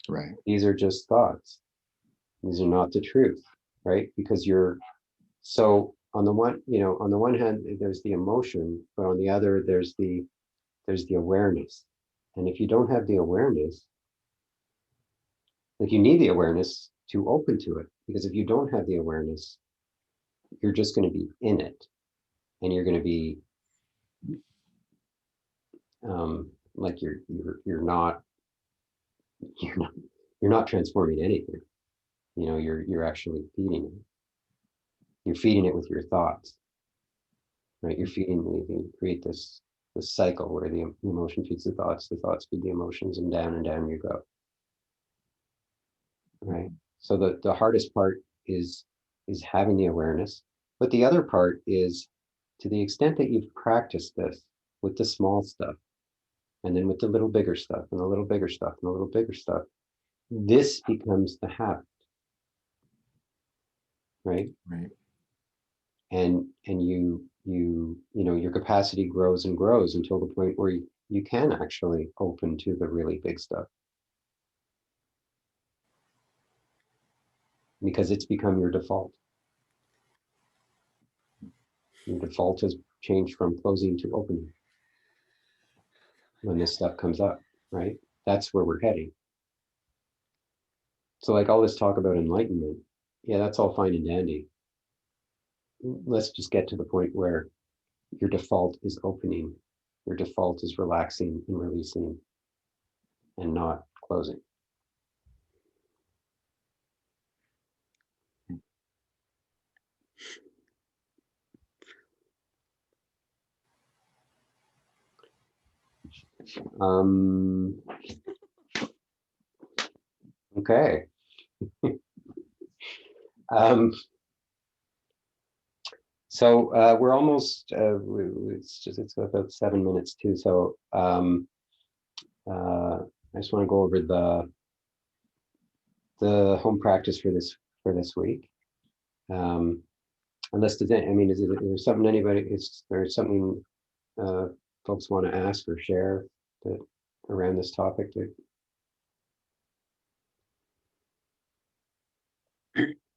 Right. These are just thoughts. These are not the truth, right? Because so on the one hand, there's the emotion, but on the other, there's the awareness. And if you don't have the awareness, like, you need the awareness to open to it, because if you don't have the awareness, you're just going to be in it, and you're going to be like you're not transforming anything. You're actually feeding it. You're feeding it with your thoughts, right? You create this cycle where the emotion feeds the thoughts feed the emotions, and down you go. Right. So the hardest part is having the awareness. But the other part is, to the extent that you've practiced this with the small stuff, and then with the little bigger stuff, and a little bigger stuff, and a little bigger stuff, this becomes the habit. Right. Right. And your capacity grows and grows until the point where you can actually open to the really big stuff, because it's become your default. Your default has changed from closing to opening when this stuff comes up, right? That's where we're heading. So, like, all this talk about enlightenment, yeah, that's all fine and dandy. Let's just get to the point where your default is opening, your default is relaxing and releasing, and not closing. Okay. um, so we're almost, it's about 7 minutes too. So I just want to go over the home practice for this week. Unless there's any, I mean, is there something is there something folks want to ask or share around this topic?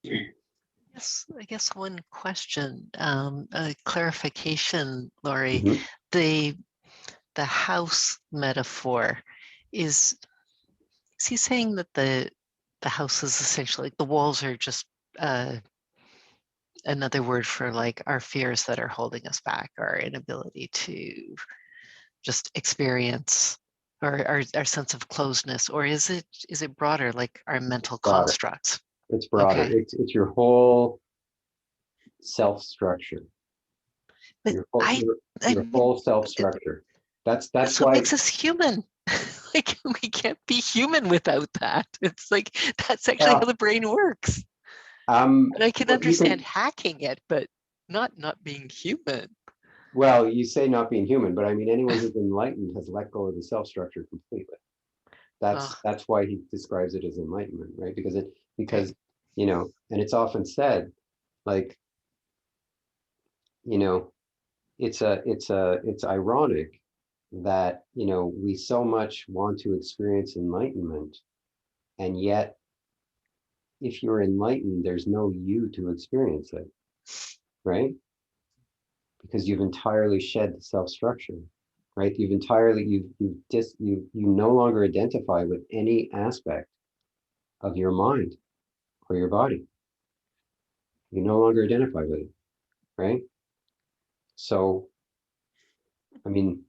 Yes, I guess one question, a clarification, Laurie. Mhm. The house metaphor is he saying that the house is essentially like the walls are just another word for like our fears that are holding us back, our inability to just experience, or our sense of closeness, or is it broader, like our mental Broader. constructs? It's broader. Okay. It's your whole self structure. But Your I whole self structure. That's that's what why. makes us human. Like we can't be human without that. It's like that's actually how the brain works. And I can But you understand can, hacking it, but not being human. well, you say not being human, but I mean anyone who's enlightened has let go of the self structure completely. Oh, That's why he describes it as enlightenment, right? Because okay. and it's often said, like, it's ironic that we so much want to experience enlightenment, and yet if you're enlightened, there's no you to experience it, right? Because you've entirely shed the self-structure, right? You no longer identify with any aspect of your mind or your body. You no longer identify with it, right? So, I mean,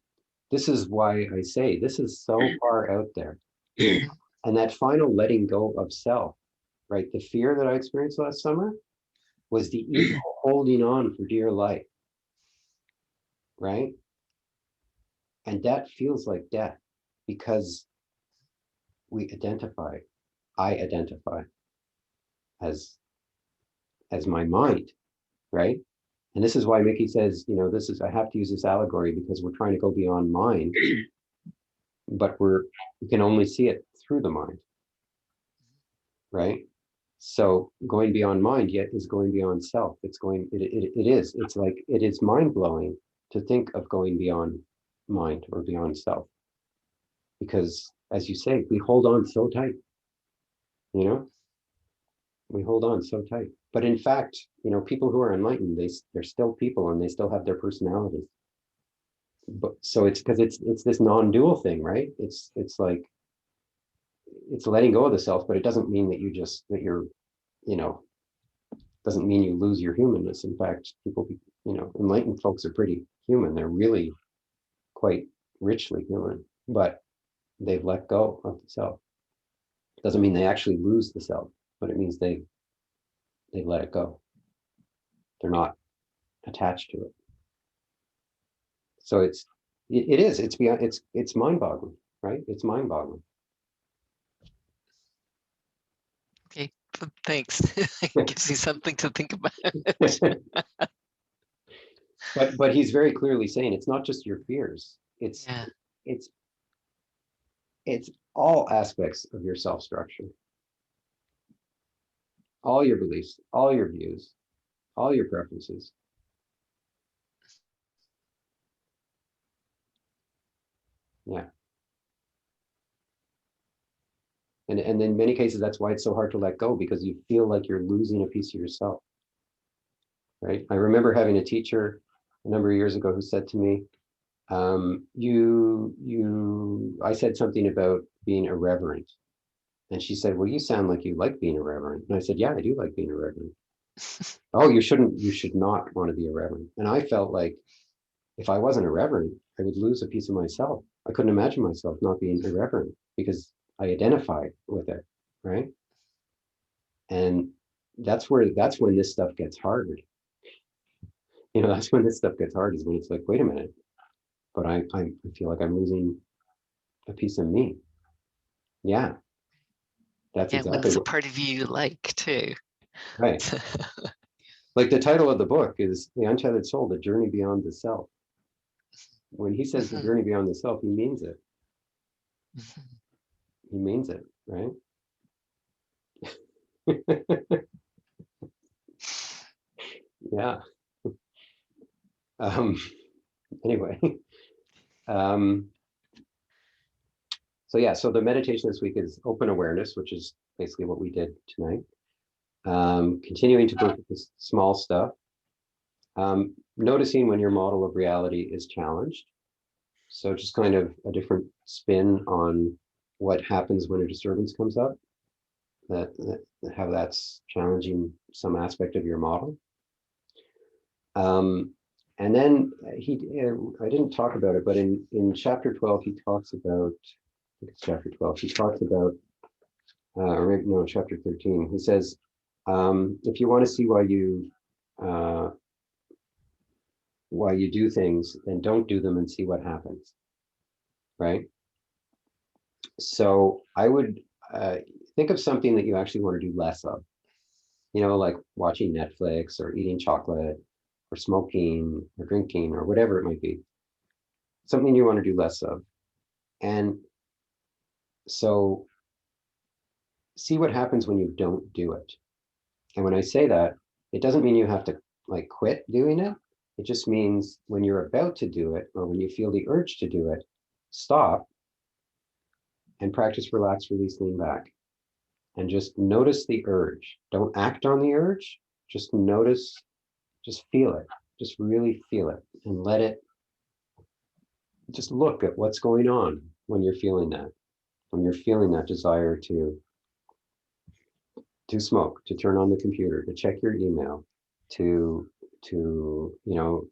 this is why I say this is so far out there. And that final letting go of self, right? The fear that I experienced last summer was the ego holding on for dear life, right? And that feels like death because I identify as my mind, right? And this is why Mickey says, I have to use this allegory because we're trying to go beyond mind, but we can only see it through the mind, right? So going beyond mind yet is going beyond self. It's like, it is mind blowing to think of going beyond mind or beyond self. Because as you say, we hold on so tight, you know, we hold on so tight. But in fact, people who are enlightened, they're still people and they still have their personalities. But so it's because it's this non-dual thing, right? It's like, it's letting go of the self, but it doesn't mean that you're, you know, doesn't mean you lose your humanness. In fact, enlightened folks are pretty human. They're really quite richly human, but they've let go of the self. Doesn't mean they actually lose the self, but it means they let it go. They're not attached to it. So it's beyond, it's mind-boggling, right? It's mind-boggling. Okay. Thanks. It gives you something to think about. But he's very clearly saying it's not just your fears. Yeah. It's all aspects of your self-structure, all your beliefs, all your views, all your preferences. Yeah. And in many cases, that's why it's so hard to let go, because you feel like you're losing a piece of yourself, right? I remember having a teacher a number of years ago who said to me, I said something about being irreverent. And she said, well, you sound like you like being irreverent. And I said, yeah, I do like being irreverent. Oh, you should not want to be irreverent. And I felt like if I wasn't irreverent, I would lose a piece of myself. I couldn't imagine myself not being irreverent because I identify with it, right? And that's when this stuff gets hard. That's when this stuff gets hard, is when it's like, wait a minute, but I feel like I'm losing a piece of me. Yeah, that's Yeah, when exactly it's a what, part of you you like too. right. Like the title of the book is The Untethered Soul, The Journey Beyond the Self. When he says the Mhm, journey beyond the self, he means it. mhm. He means it, right? Yeah. Um, anyway. Um, so yeah, so the meditation this week is open awareness, which is basically what we did tonight. Continuing to work with this small stuff. Noticing when your model of reality is challenged. So just kind of a different spin on what happens when a disturbance comes up, how that's challenging some aspect of your model. And then I didn't talk about it, but in chapter 12, he talks about, I think it's chapter 12, he talks about, or maybe no, chapter 13, he says, if you want to see why you do things, then don't do them and see what happens, right? So I would think of something that you actually want to do less of, like watching Netflix or eating chocolate or smoking or drinking or whatever it might be, something you want to do less of. And so see what happens when you don't do it. And when I say that, it doesn't mean you have to like quit doing it. It just means when you're about to do it or when you feel the urge to do it, stop and practice relax, release, lean back. And just notice the urge. Don't act on the urge. Just notice, just feel it. Just really feel it and let it, just look at what's going on when you're feeling that. When you're feeling that desire to smoke, to turn on the computer, to check your email, to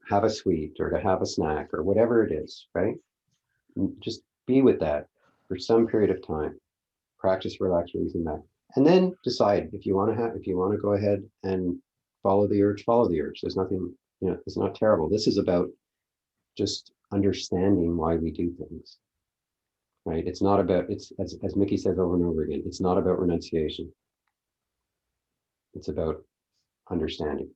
have a sweet or to have a snack or whatever it is, right? Just be with that for some period of time. Practice relax, releasing that. And then decide if you want to go ahead and follow the urge, follow the urge. There's nothing, it's not terrible. This is about just understanding why we do things. Right? It's not about, it's as Mickey says over and over again, it's not about renunciation. It's about understanding.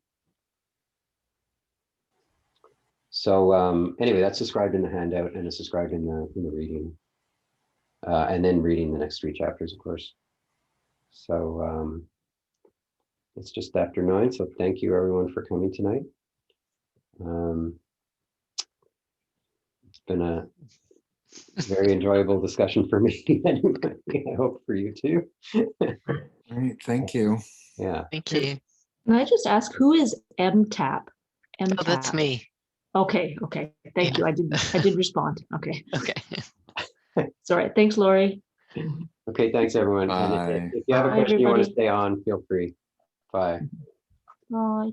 So anyway, that's described in the handout and it's described in the reading. And then reading the next 3 chapters, of course. So it's just after 9. So thank you everyone for coming tonight. It's been a very enjoyable discussion for me. Anyway, I hope for you too. All right, thank you. Yeah. Thank you. Can I just ask, who is MTAP? Oh, that's me. Okay, thank you. I did respond. Okay, Okay. sorry. Thanks, Lori. Okay, thanks everyone. Bye. And if you have a Bye, question you want to everybody. stay on, feel free. Bye. Bye.